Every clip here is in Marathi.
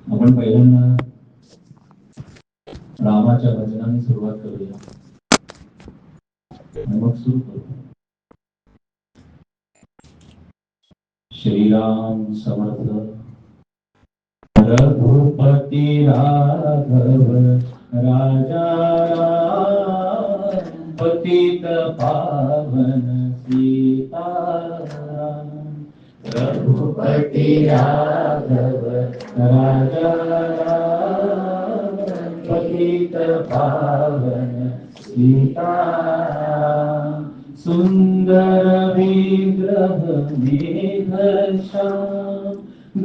आपण पहिल्यांदा रामाच्या भजनाने सुरुवात करूया आणि मग सुरू करू. श्रीराम समर्थ. रघुपती राघव राजा राम, पतित पावन सीताराम. रघुपती राघव राजा राम, पतित पावन सीताराम. सुंदर विग्रह मेघश्याम,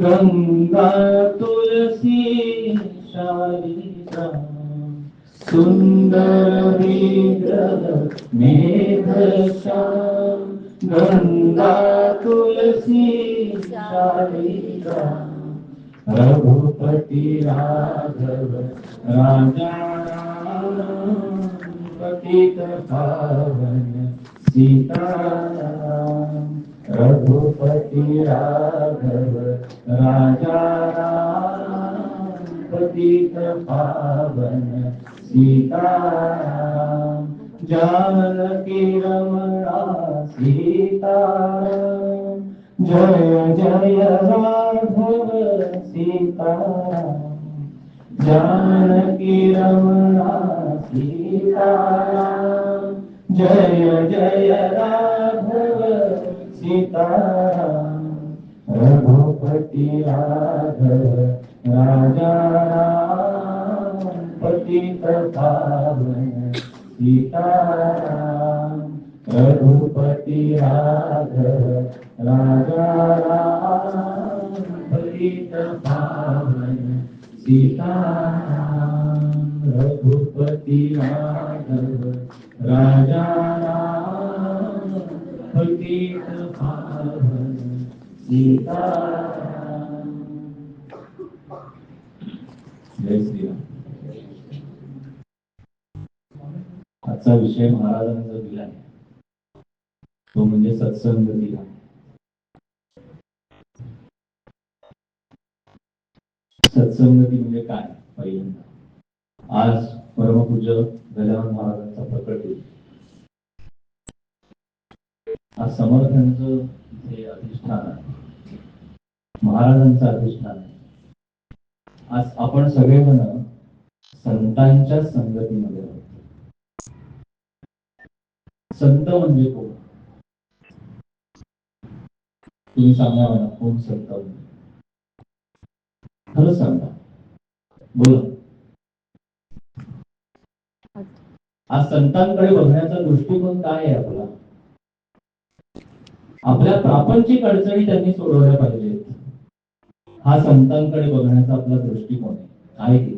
गंगा तुलसी शालिग्राम. सुंदर विग्रह मेघश्याम, गंगा तुलसी शालिग्राम. रघुपति राघव राजा राम, पतित पावन सीताराम. रघुपति राघव राजा राम, पतित पावन सीताराम. जानकी रमणा सीताराम, जय जय राघव सीताराम. जानकी रमणा सीताराम, जय जय राघव सीताराम. रघुपति राघव राजा राम, पतित पावन सीताराम. रघुपति राघव राजा राम, पतित पावन सीताराम. रघुपति राघव राजा राम, पतित पावन सीताराम. जय श्रीराम. आजचा विषय महाराजांनी जो दिला आहे तो म्हणजे सत्संगती. सत्संगती म्हणजे काय? पहिल्यांदा आज परमपूज्य गजानन महाराजांचा प्रकट दिन. आज समर्थांचं इथे अधिष्ठान आहे, महाराजांचं अधिष्ठान आहे. आज आपण सगळेजण संतांच्या संगतीमध्ये आहोत. संत म्हणजे कोण? तुम्ही सांगा मला, कोण संत म्हणजे? खरं सांगा, बोला. आज संतांकडे बघण्याचा दृष्टिकोन काय आहे आपला? आपल्या प्रापंचिक अडचणी त्यांनी सोडवल्या पाहिजेत, हा संतांकडे बघण्याचा आपला दृष्टिकोन आहे की?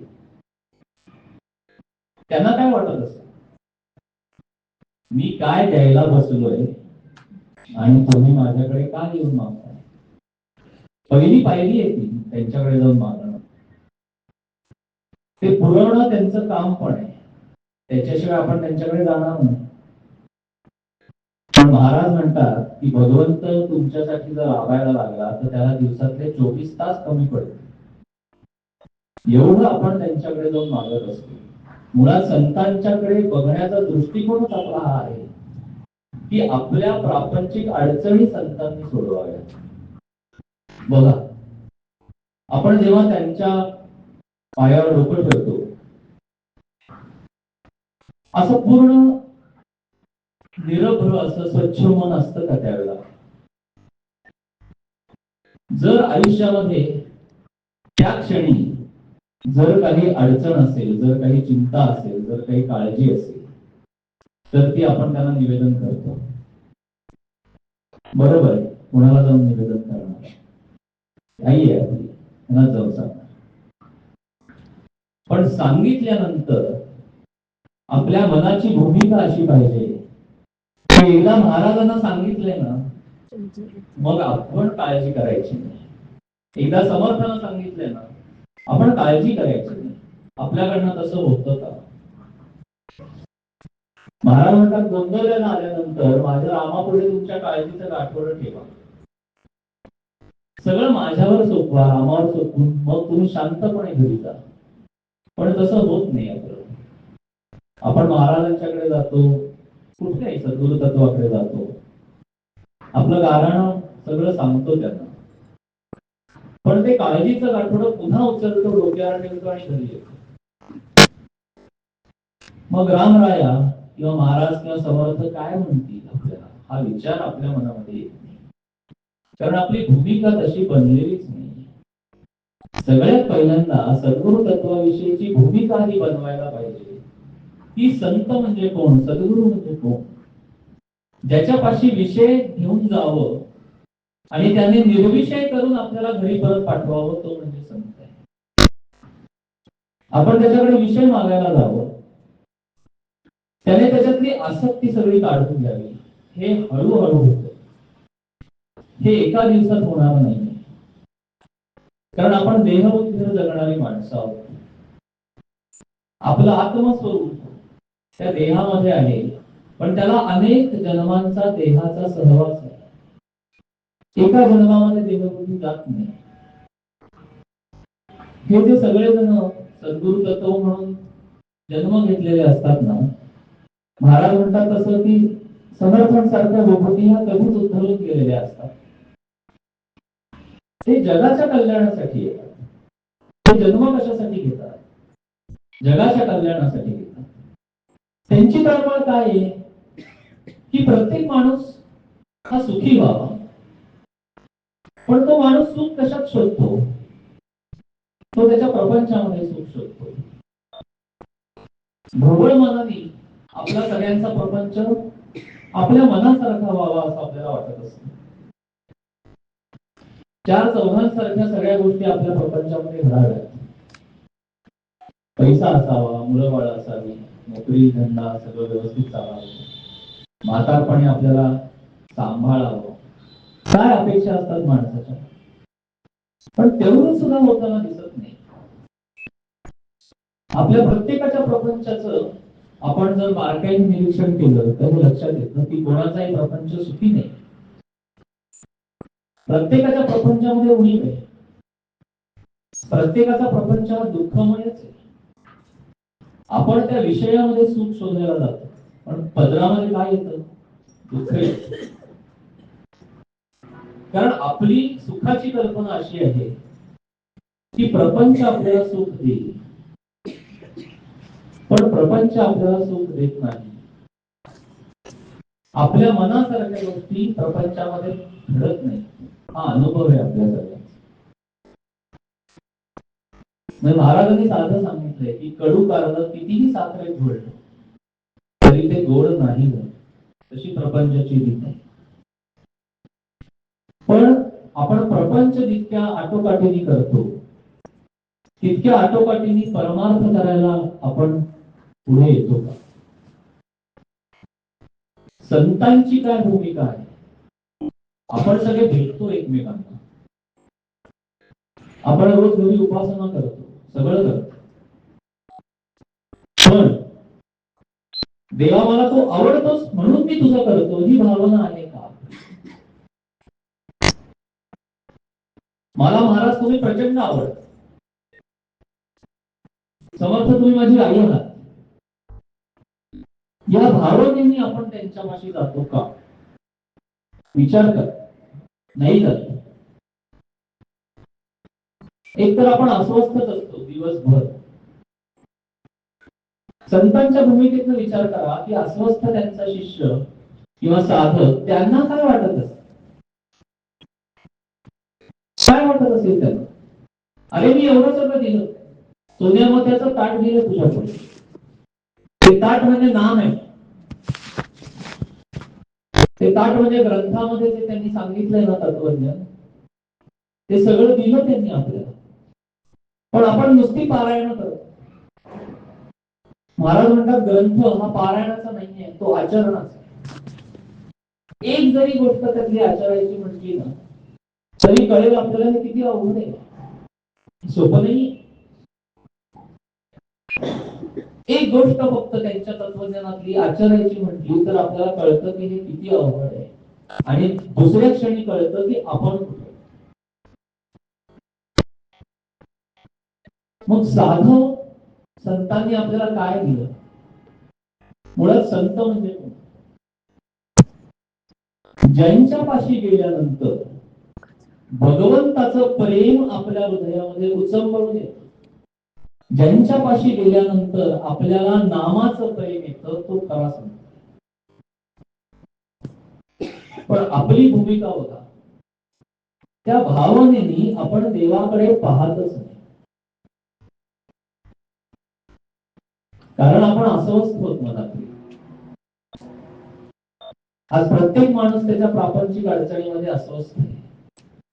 त्यांना काय वाटत असतं, मी काय द्यायला बसलोय आणि तुम्ही माझ्याकडे का येऊन मागताय? पहिली पायरी आहे ती, त्यांच्याकडे जाऊन मागणं. ते पुरवणं त्यांचं काम पण आहे, त्याच्याशिवाय आपण त्यांच्याकडे जाणार नाही. पण महाराज म्हणतात की भगवंत तुमच्यासाठी जर राबायला लागला तर त्याला दिवसातले 24 तास कमी पडतील, एवढं आपण त्यांच्याकडे जाऊन मागत असतो. मुळात संतांच्याकडे बघण्याचा दृष्टिकोनच आपला हा आहे की आपल्या प्रापंचिक अडचणी संतांनी सोडवाव्या. बघा, आपण जेव्हा त्यांच्या पायावर डोकं ठेवतो, असं पूर्ण निरभ्र असं स्वच्छ मन असतं का त्यावेळेला? जर आयुष्यामध्ये त्या क्षणी जर काही अडचण असेल, जर काही चिंता असेल, जर काही काळजी असेल, तर ती आपण त्यांना निवेदन करतो. बरोबर आहे, कोणाला जाऊन निवेदन करणार? आई आहे आपली, त्यांना जाऊन सांगणार. पण सांगितल्यानंतर आपल्या मनाची भूमिका अशी पाहिजे की एकदा महाराजांना सांगितलंय ना, मग आपण काळजी करायची नाही. एकदा समर्थानं सांगितलंय ना, आपण काळजी करायची नाही. आपल्याकडनं तसं होतं का? महाराज म्हणतात, गोंधळाला आल्यानंतर माझ्या रामापुढे तुमच्या काळजीचं गाठोडं ठेवा. सगळं माझ्यावर सोपवा, रामावर सोपवून मग तुम्ही शांतपणे घरी जा. पण तसं होत नाही आपलं. आपण महाराजांच्याकडे जातो, कुठल्याही सद्गुरु तत्वाकडे जातो, आपलं गाराणं सगळं सांगतो त्यांना, पण ते काळजीचं गाठोडं पुन्हा उचलतो, डोक्यावर ठेवतो आणि घरी येतो. मग रामराया किंवा महाराज किंवा समर्थ काय म्हणतील आपल्याला, हा विचार आपल्या मनामध्ये येत नाही. कारण आपली भूमिका तशी बनलेलीच नाही. सगळ्यात पहिल्यांदा सद्गुरु तत्वाविषयीची भूमिका ही बनवायला पाहिजे. ती संत म्हणजे कोण, सद्गुरु म्हणजे कोण, ज्याच्यापाशी विषय घेऊन जावं आणि त्याने निर्विषय करून आपल्याला घरी परत पाठवावं, तो म्हणजे संत आहे. आपण त्याच्याकडे विषय मागायला जावं, त्याने त्याच्यातली आसक्ती सगळी काढून घ्यावी. हे हळूहळू होतं, हे एका दिवसात होणार नाही. कारण आपण देहबुद्धीवर जगणारी माणसं आहोत. आपलं आत्मस्वरूप त्या देहामध्ये आहे, पण त्याला अनेक जन्मांचा देहाचा सहवास आहे. एका जन्मामध्ये देहबुद्धी जात नाही. हे जे सगळेजण सद्गुरु तत्व म्हणून जन्म घेतलेले असतात ना, महाराज म्हणतात तसं की समर्थन सारख्या विभूती ह्या कधीच उद्धरून गेलेल्या असतात. ते जगाच्या कल्याणासाठी येतात. ते जन्म कशासाठी घेतात, जगाच्या कल्याणासाठी घेतात. त्यांची तळमळ काय आहे की प्रत्येक माणूस हा सुखी व्हावा. पण तो माणूस सुख कशात शोधतो, तो त्याच्या प्रपंचामध्ये सुख शोधतो. ढोबळ मनाने आपला सगळ्यांचा प्रपंच आपल्या मनासारखा व्हावा असं आपल्याला वाटत असतं. चार चौघांसारख्या सगळ्या गोष्टी आपल्या प्रपंचामध्ये घडाव्यात. पैसा असावा, मुलं बाळ असावी, नोकरी धंदा सगळं व्यवस्थित चालावं, म्हातारपणी आपल्याला सांभाळावं, काय अपेक्षा असतात माणसाच्या. पण तेवढं सुद्धा होताना दिसत नाही. आपल्या प्रत्येकाच्या प्रपंचाचं आपण जर बारकाईने निरीक्षण केलं तर लक्षात येतं की कोणाचाही प्रपंच सुखी नाही. प्रत्येकाच्या प्रपंचामध्ये उणीव आहे. प्रत्येकाचा प्रपंच हा दुःखमयच आहे. आपण त्या विषयामध्ये सुख शोधायला जातो, पण पदरामध्ये काय येतं, दुःख येतं. कारण आपली सुखाची कल्पना अशी आहे की प्रपंच आपल्याला सुख देईल, पण प्रपंच आपल्याला सुख देत नाही. आपल्या मनासारख्या गोष्टी प्रपंचामध्ये घडत नाही. हा अनुभव आहे आपल्या सगळ्यांचा. महाराजांनी साधं सांगितलंय की कडू कारलं कितीही साखरेत घोळलं तरी ते गोड नाही होत. तशी प्रपंचाची रीत आहे. पण आपण प्रपंच जितक्या आटोकाटीने करतो तितक्या आटोकाटीने परमार्थ करायला आपण पुढे येतो का? संतांची काय भूमिका आहे? आपण सगळे भेटतो एकमेकांना, आपण रोज घरी उपासना करतो, सगळं करतो, पण देवा मला तो आवडतोस म्हणून मी तुझं करतो ही भावना आहे का? मला महाराज तुम्ही प्रचंड आवडत, समर्थ तुम्ही माझी आई आहात, या भावनेने आपण त्यांच्यापाशी जातो का? विचार कर. नाही जात. एक तर आपण अस्वस्थच असतो दिवसभर. संतांच्या भूमिकेतून विचार करा की अस्वस्थ त्यांचा शिष्य किंवा साधक त्यांना काय वाटत असेल, काय वाटत असेल त्यांना? अरे मी एवढं सगळं दिलं, सोन्या मोत्याचं ताट दिलं तुझ्याकडे, ते ताट म्हणजे नाम आहे, ते ताट म्हणजे ग्रंथामध्ये जे त्यांनी सांगितलंय ना तत्वज्ञान, ते सगळं दिलं त्यांनी आपल्याला, पण आपण नुसती पारायण करतो. महाराज म्हणतात ग्रंथ हा पारायणाचा नाहीये, तो आचरणाचा. एक जरी गोष्ट त्यातली आचरायची म्हटली ना तरी कळेल आपल्याला हे किती अवघड आहे, सोपं नाही. एक गोष्ट फक्त त्यांच्या तत्वज्ञानातली आचरायची म्हटली तर आपल्याला कळतं की हे किती अवघड आहे, आणि दुसऱ्या क्षणी कळतं की आपण कुठे. मग साधव संतांनी आपल्याला काय दिलं? मुळात संत म्हणजे कोण? ज्यांच्या पाशी गेल्यानंतर भगवंताचं प्रेम आपल्या हृदयामध्ये उचंबळून येतं, ज्यांच्या पाशी गेल्यानंतर आपल्याला नामाचं प्रेम येतं, तो खरा संत. पण आपली भूमिका बघा, त्या भावनेने आपण देवाकडे पाहतच नाही, कारण आपण अस्वस्थ होत मनातली. आज प्रत्येक माणूस त्याच्या प्रापंचिक अडचणीमध्ये अस्वस्थ आहे.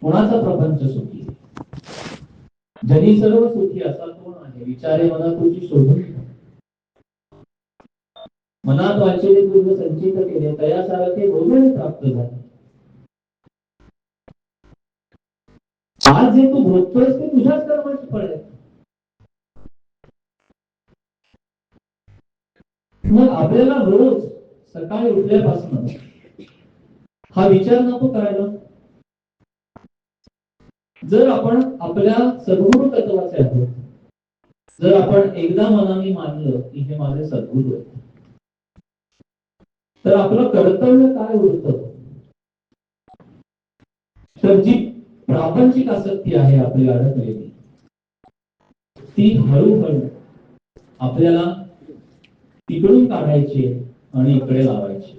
कुणाचा प्रपंच सुखी? जनी सर्व सुखी असा कोण आहे? विचारे मना तुझी शोधून. मनात वाचले तुझ संचित केले, तयासारखे भोजन प्राप्त झाले. आज जे तू भोगतोयस ते तुझ्याच कर्माची फळ आहे. मग आपल्याला रोज सकाळी उठल्यापासून हा विचार नको करायला, जर आपण आपल्या सद्गुरु तत्वाचे आहोत, जर आपण एकदा मनाने मानलं की हे माझे सद्गुरु आहेत, तर आपलं कर्तव्य काय उरतं? तर जी प्रापंचिक आसक्ती आहे आपली अडकलेली, ती हळूहळू आपल्याला तिकडून काढायची आणि इकडे लावायची.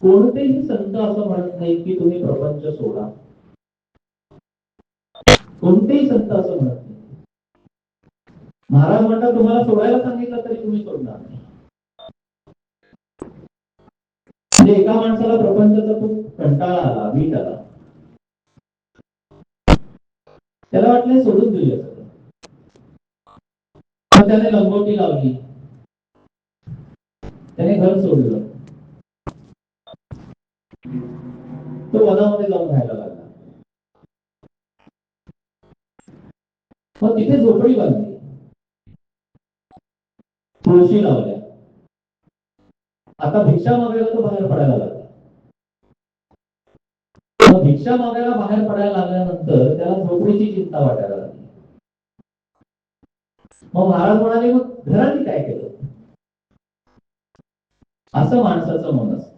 कोणतेही संत असं म्हणत नाही की तुम्ही प्रपंच सोडा. कोणतेही संत असं म्हणत नाही. महाराज म्हणतात तुम्हाला सोडायला सांगितलं तरी तुम्ही सोडणार नाही. म्हणजे एका माणसाला प्रपंचाचा खूप कंटाळा आला, वीट आला, त्याला वाटलं सोडून देऊया सगळं. त्याने लंगोटी लावली, त्याने घर सोडलं, तो वनामध्ये जाऊन राहायला लागला. मग तिथे झोपडी बांधली, तुळशी लावल्या. आता भिक्षा मागायला तो बाहेर पडायला लागला. भिक्षा मागायला बाहेर पडायला लागल्यानंतर त्याला झोपडीची चिंता वाटायला लागली. मग महाराज म्हणाले मग घराने काय केलं? असं माणसाचं मन असतं.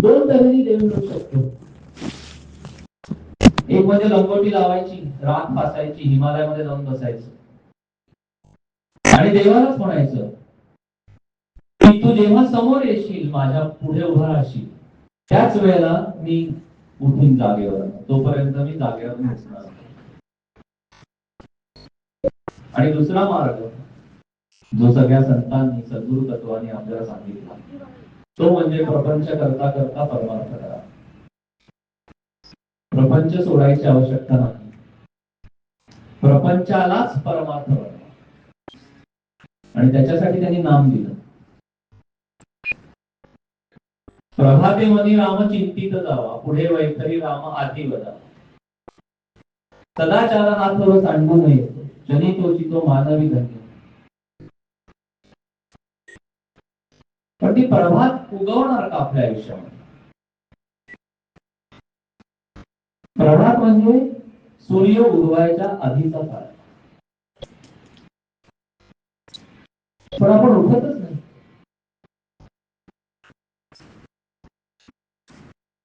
दोन तऱ्हेने देव मिळू शकतो. एक म्हणजे लंगोटी लावायची, राख फासायची, हिमालयामध्ये जाऊन बसायचं आणि देवालाच म्हणायचं की तू जेव्हा समोर येशील, माझ्या पुढे उभा राहशील, त्याच वेळेला मी उठून जागेवर, तोपर्यंत मी जागेवर नसणार. आणि दुसरा मार्ग जो सगळ्या संतांनी सद्गुरु तत्वाने आपल्याला सांगितला, तो म्हणजे प्रपंच करता करता परमार्थ करा. प्रपंच सोडायची आवश्यकता नाही, प्रपंचालाच परमार्थ बनवा. आणि त्याच्यासाठी त्यांनी नाम दिलं. प्रभाते मनी राम चिंतित जावा, पुढे वैखरी राम आती वदा. सदाचार हात सांडू नये, जनी तोची तो मानवी धन्य. पण ती प्रभात उगवणार का आपल्या आयुष्यामध्ये? प्रभात म्हणजे सूर्य उगवायच्या आधीचा काळ. पण आपण उठतच नाही.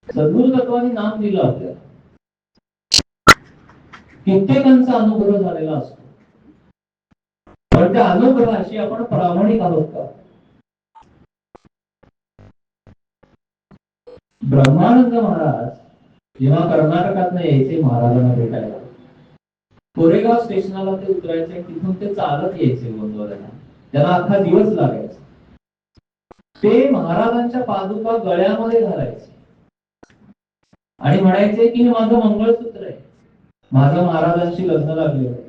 सद्गुरु तत्वाने नाम दिलं आपल्याला, कित्येकांचा अनुभव झालेला असतो, पण त्या अनुभवाशी आपण प्रामाणिक आहोत का? ब्रह्मानंद महाराज जेव्हा कर्नाटकात यायचे महाराजांना भेटायला, कोरेगाव स्टेशनला ते उतरायचे, तिथून ते चालत यायचे गोंदवल्याला. त्यांना अख्खा दिवस लागायचा. ते महाराजांच्या पादुका गळ्यामध्ये घालायचे आणि म्हणायचे की हे माझं मंगळसूत्र आहे, माझं महाराजांशी लग्न लागलेलं आहे.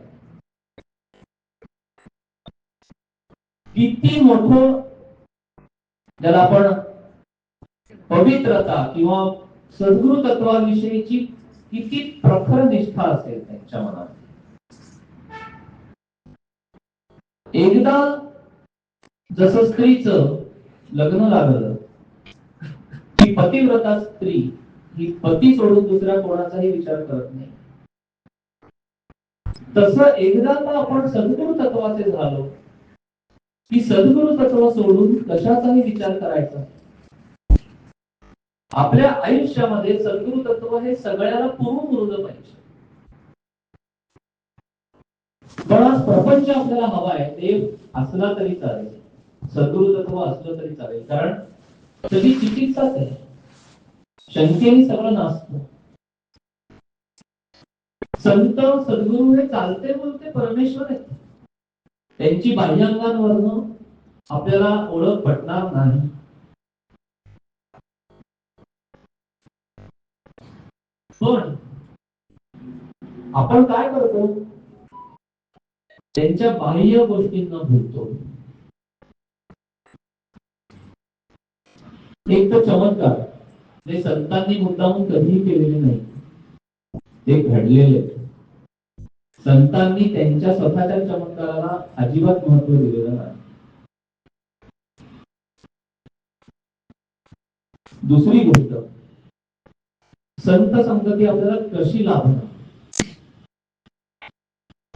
किती मोठं ज्याला आपण पवित्रता किंवा सद्गुरु तत्वाविषयीची किती प्रखर निष्ठा असेल त्यांच्या मनात. एकदा जसं स्त्रीचं लग्न लागलं की पतिव्रता स्त्री ही पती सोडून दुसऱ्या कोणाचाही विचार करत नाही. तसं एकदा का आपण सद्गुरु तत्वाचे झालो की सद्गुरु तत्व सोडून कशाचाही विचार करायचा. आपल्या आयुष्यामध्ये सद्गुरु तत्व हे सगळ्याला पुरून उरलं पाहिजे. पण आज प्रपंच आपल्याला हवा आहे, देव असला तरी चालेल, सद्गुरु तत्व असलं तरी चालेल, कारण सगळी चिकित्साच आहे, शंकेने सगळं नसतं. संत सद्गुरु हे चालते बोलते परमेश्वर आहेत. त्यांची बाह्यांगांवरनं आपल्याला ओळख पटणार नाही. पण आपण काय करतो, त्यांच्या बाह्य गोष्टींना भूलतो. एक तर चमत्कार जे संतांनी मुद्दामून कधीही केलेले नाही, ते घडलेले. संतांनी त्यांच्या स्वतःच्या चमत्काराला अजिबात महत्व दिलेलं नाही. दुसरी गोष्ट, संत संगती आपल्याला कशी लाभणार.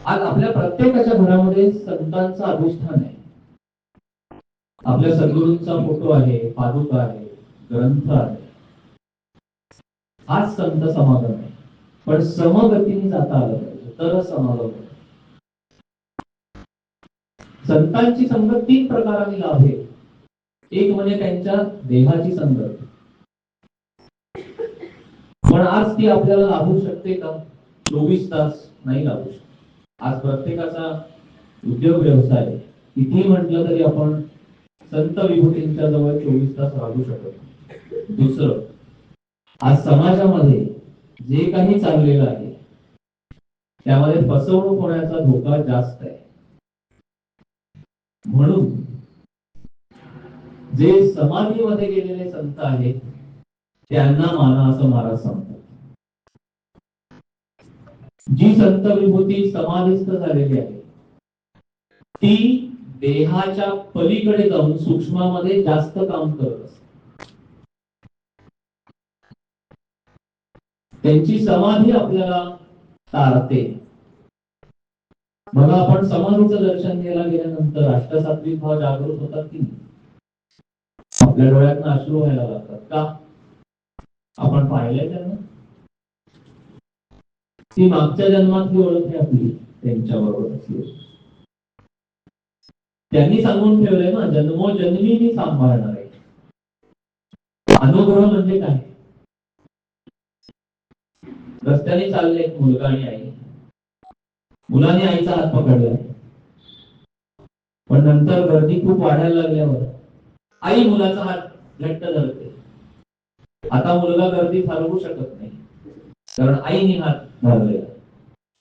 आज आपल्या प्रत्येकाच्या घरामध्ये संतांचा अधिष्ठान आहे. आपल्या सद्गुरूंचा फोटो आहे, पादुका आहे, ग्रंथ आहे. हाच संत समागम आहे. पण समगतीने जाता आलं पाहिजे, तर समागम. संतांची संगत 3 प्रकाराने लाभेल. एक म्हणजे त्यांच्या देहाची संगत, पण आज ती आपल्याला लाभू शकते का? 24 तास नाही लाभू शकत. आज प्रत्येकाचा उद्योग व्यवसाय किती म्हटलं तरी आपण संत विभूतींच्या जवळ 24 तास राहू शकत. दुसरं, आज समाजामध्ये जे काही चाललेलं आहे त्यामध्ये फसवणूक होण्याचा धोका जास्त आहे. म्हणून जे समाधीमध्ये गेलेले संत आहेत त्यांना माना, असं महाराज सांगतात. जी संत विभूती समाधीस्थ झालेली आहे ती देहाच्या पलीकडे जाऊन सूक्ष्मामध्ये जास्त काम करत असते. त्यांची समाधी आपल्याला तारते. बघा, आपण समाधीचं दर्शन घ्यायला गेल्यानंतर अष्टसात्विक भाव जागृत होतात की नाही? आपल्या डोळ्यातनं अश्रू व्हायला लागतात का? आपण पाहिलंय त्यांना. ती मागच्या जन्मातली ओळख आहे आपली त्यांच्याबरोबर असली. त्यांनी सांगून ठेवलंय ना, जन्मोजन्मी मी सांभाळणार आहे. अनुग्रह म्हणजे काय? रस्त्याने चालले मुलगा आणि आई, मुलाने आईचा हात पकडलाय, पण नंतर गर्दी खूप वाढायला लागल्यावर आई मुलाचा हात घट्ट धरते. आता मुलगा गर्दी थांबवू शकत नाही, कारण आईने हात धरलेला.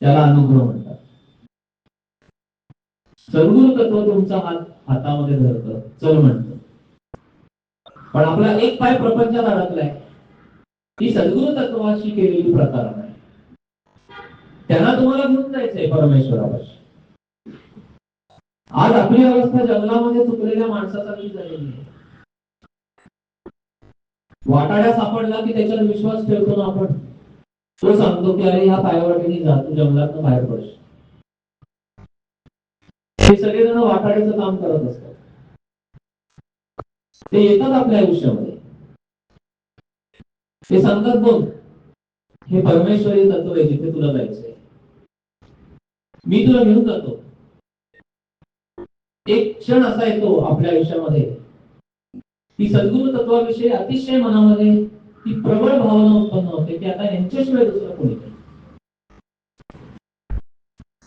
त्याला अनुग्रह म्हणतात. सद्गुरु तत्व तुमचा हात हातामध्ये धरतं, चल म्हणतं. पण आपला एक पाय प्रपंचात अडकलाय. ही सद्गुरु तत्वाशी केलेली प्रतारणा आहे. त्यांना तुम्हाला घेऊन जायचंय परमेश्वरापाशी. आज आपली अवस्था जंगलामध्ये चुकलेल्या माणसासारखी झालेली आहे. वाटाड्या सापडला की त्याच्यावर विश्वास ठेवतो ना आपण. तो सांगतो की अरे ह्या पायवाटेने जा, तू जंगलात बाहेर पडशील. हे सगळेजण वाटाड्याचं काम करत असतात. ते येतात आपल्या आयुष्यामध्ये, ते सांगतात बघ हे परमेश्वरी तत्व आहे, जिथे तुला जायचंय मी तुला घेऊन जातो. एक क्षण असा येतो आपल्या आयुष्यामध्ये की सद्गुरु तत्वाविषयी अतिशय मनामध्ये ती प्रबळ भावना उत्पन्न होते की आता यांच्याशिवाय दुसरं कोणी नाही.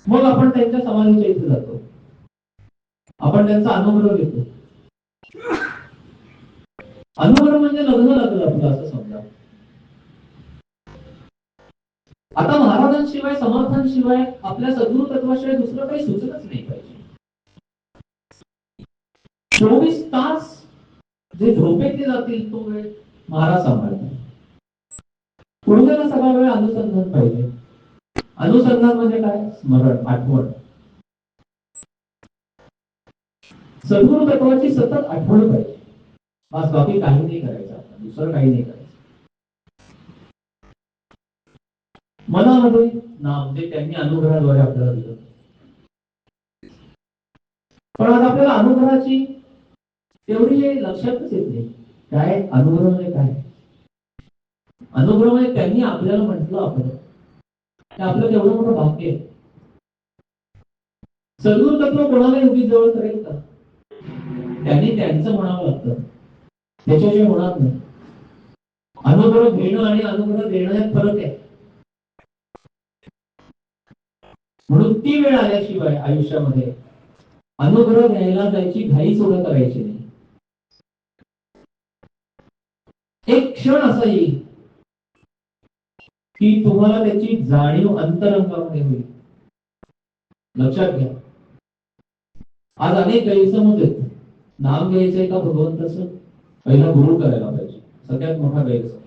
मग आपण त्यांच्या समाधीच्या इथे जातो, आपण त्यांचा अनुग्रह घेतो. अनुग्रह म्हणजे लग्न लागलं आपलं, असं समजा. आता महाराजांशिवाय समर्थांशिवाय आपल्या सद्गुरु तत्वाशिवाय दुसरं काही सुचतच नाही पाहिजे. 24 तास जे झोपेतले जातील तो वेळ महाराज सांभाळतात. उरलेला सगळा वेळ अनुसंधान पाहिजे. अनुसंधान म्हणजे काय? स्मरण, आठवण. सद्गुरु तत्वाची सतत आठवण पाहिजे. बस, बाकी काही नाही करायचं, दुसरं काही नाही करायचं. मनामध्ये नाम जे त्यांनी अनुग्रहाद्वारे आपल्याला दिलं. पण आज आपल्याला अनुग्रहाची तेवढी लक्षातच येत नाही. काय अनुग्रह म्हणजे काय? अनुग्रह म्हणजे त्यांनी आपल्याला म्हटलं आपलं ते आपलं तेवढं मोठं भाग्य आहे. सद्गुरु तत्व कोणाला योगी जवळ करेल का? त्यांनी त्यांचं म्हणावं लागतं, त्याच्याशिवाय होणार नाही. अनुग्रह घेणं आणि अनुग्रह देणं यात फरक आहे. म्हणून ती वेळ आल्याशिवाय आयुष्यामध्ये अनुग्रह घ्यायला जायची घाई सुद्धा करायची नाही. एक क्षण असा येईल की तुम्हाला त्याची जाणीव अंतरंगामध्ये होईल. लक्षात घ्या, आज अनेक गैरसमज आहेत. नाम घ्यायचंय का भगवंताचं, पहिला गुरु करायला पाहिजे, सगळ्यात मोठा गैरसमज.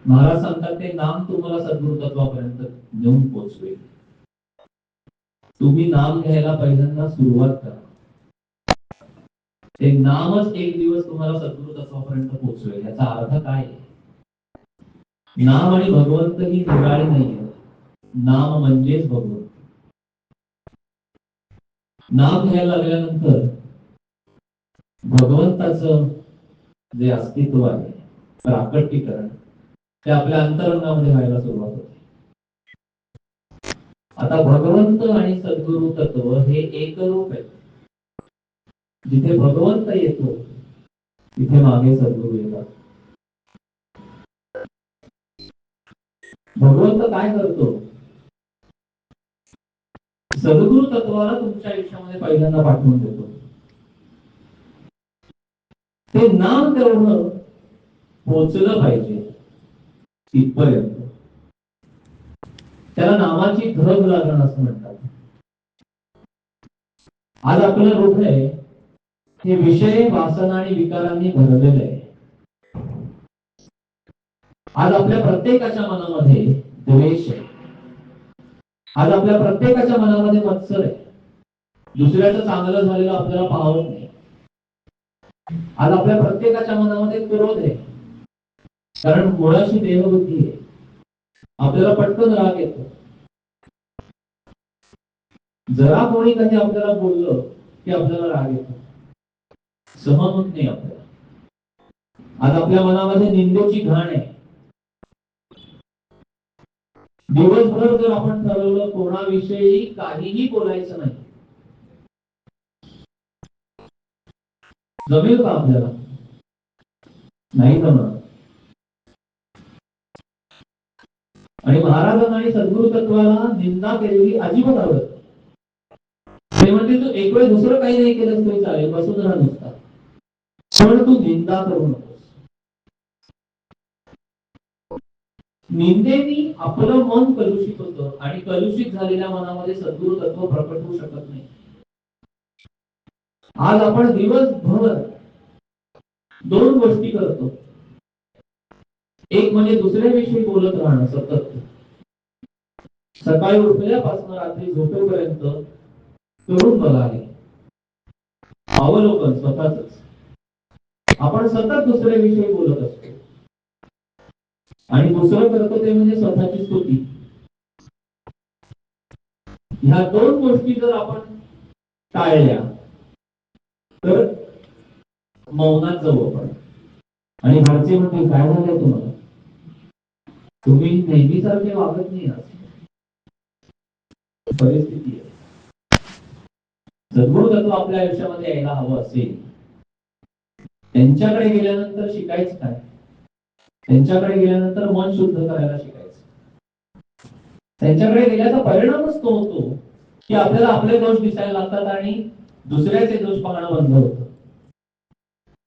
महाराज सांगतात ते नाम तुम्हाला सद्गुरु तत्वापर्यंत नेऊन पोहोचवेल. तुम्ही नाम घ्यायला पहिल्यांदा सुरुवात करा. ते नामच एक दिवस तुम्हाला सद्गुरु तत्वापर्यंत पोहोचवेल. याचा अर्थ काय? नाम आणि भगवंत ही निराळी नाहीये. नाम म्हणजेच भगवंत. नाम घ्यायला लागल्यानंतर भगवंताचं जे अस्तित्व आहे, प्राकटीकरण, ते आपल्या अंतरंगामध्ये व्हायला सुरुवात होते. आता भगवंत आणि सद्गुरु तत्व हे एकरूप आहे. जिथे भगवंत येतो तिथे मागे सद्गुरु येतात. भगवंत काय करतो? सद्गुरु तत्वाला तुमच्या आयुष्यामध्ये पहिल्यांदा पाठवून देतो. ते नाम तेवढं पोचलं पाहिजे तिथपर्यंत. त्याला नामाची धग लागण असं म्हणतात. आज आपलं हृदय हे विषय, वासना आणि विकारांनी भरलेलं आहे. आज आपल्या प्रत्येकाच्या मनामध्ये द्वेष आहे. आज आपल्या प्रत्येकाच्या मनामध्ये मत्सर आहे. दुसऱ्याचं चांगलं झालेलं आपल्याला पाहत नाही. आज आपल्या प्रत्येकाच्या मनामध्ये क्रोध आहे, कारण मुळाशी देहबुद्धी आहे. आपल्याला पटकन राग येतो. जरा कोणी कधी आपल्याला बोललं की आपल्याला राग येतो, सहन होत नाही आपल्याला. आज आपल्या मनामध्ये निंदेची घाण आहे. दिवसभर जर आपण ठरवलं कोणाविषयी काहीही बोलायचं नाही, जमेल का आपल्याला? नाही जमणार. आणि महाराजांना आणि सद्गुरु तत्वाला निंदा केलेली अजिबात आवडत. ते म्हणजे तू एक वेळ दुसरं काही नाही केलं तरी चालेल, बसून राहा नुसता, पण तू निंदा करू नकोस. निंदेनी आपलं मन कलुषित होतं आणि कलुषित झालेल्या मनामध्ये सद्गुरु तत्व प्रकट होऊ शकत नाही. आज आपण दिवसभर दोन गोष्टी करतो. एक म्हणजे दुसऱ्याविषयी बोलत राहणं सतत. सकाळी उठल्यापासून रात्री झोपेपर्यंत करून बघा, अवलोकन स्वतःच. आपण सतत दुसऱ्याविषयी बोलत असतो. आणि दुसरं करतो ते म्हणजे स्वतःची स्तुती. ह्या दोन गोष्टी जर आपण टाळल्या तर मौनात जाऊ आपण. आणि घरचे म्हणते काय झालंय तुम्हाला, तुम्ही नेहमीसारखे वागत नाही. परिस्थिती आहे. सद्गुरु तत्व आपल्या आयुष्यामध्ये यायला हवं असेल, त्यांच्याकडे गेल्यानंतर शिकायचं काय? त्यांच्याकडे गेल्यानंतर मन शुद्ध करायला शिकायचं. त्यांच्याकडे गेल्याचा परिणामच तो होतो की आपल्याला आपले दोष दिसायला लागतात आणि दुसऱ्याचे दोष पाहणं बंद होतं.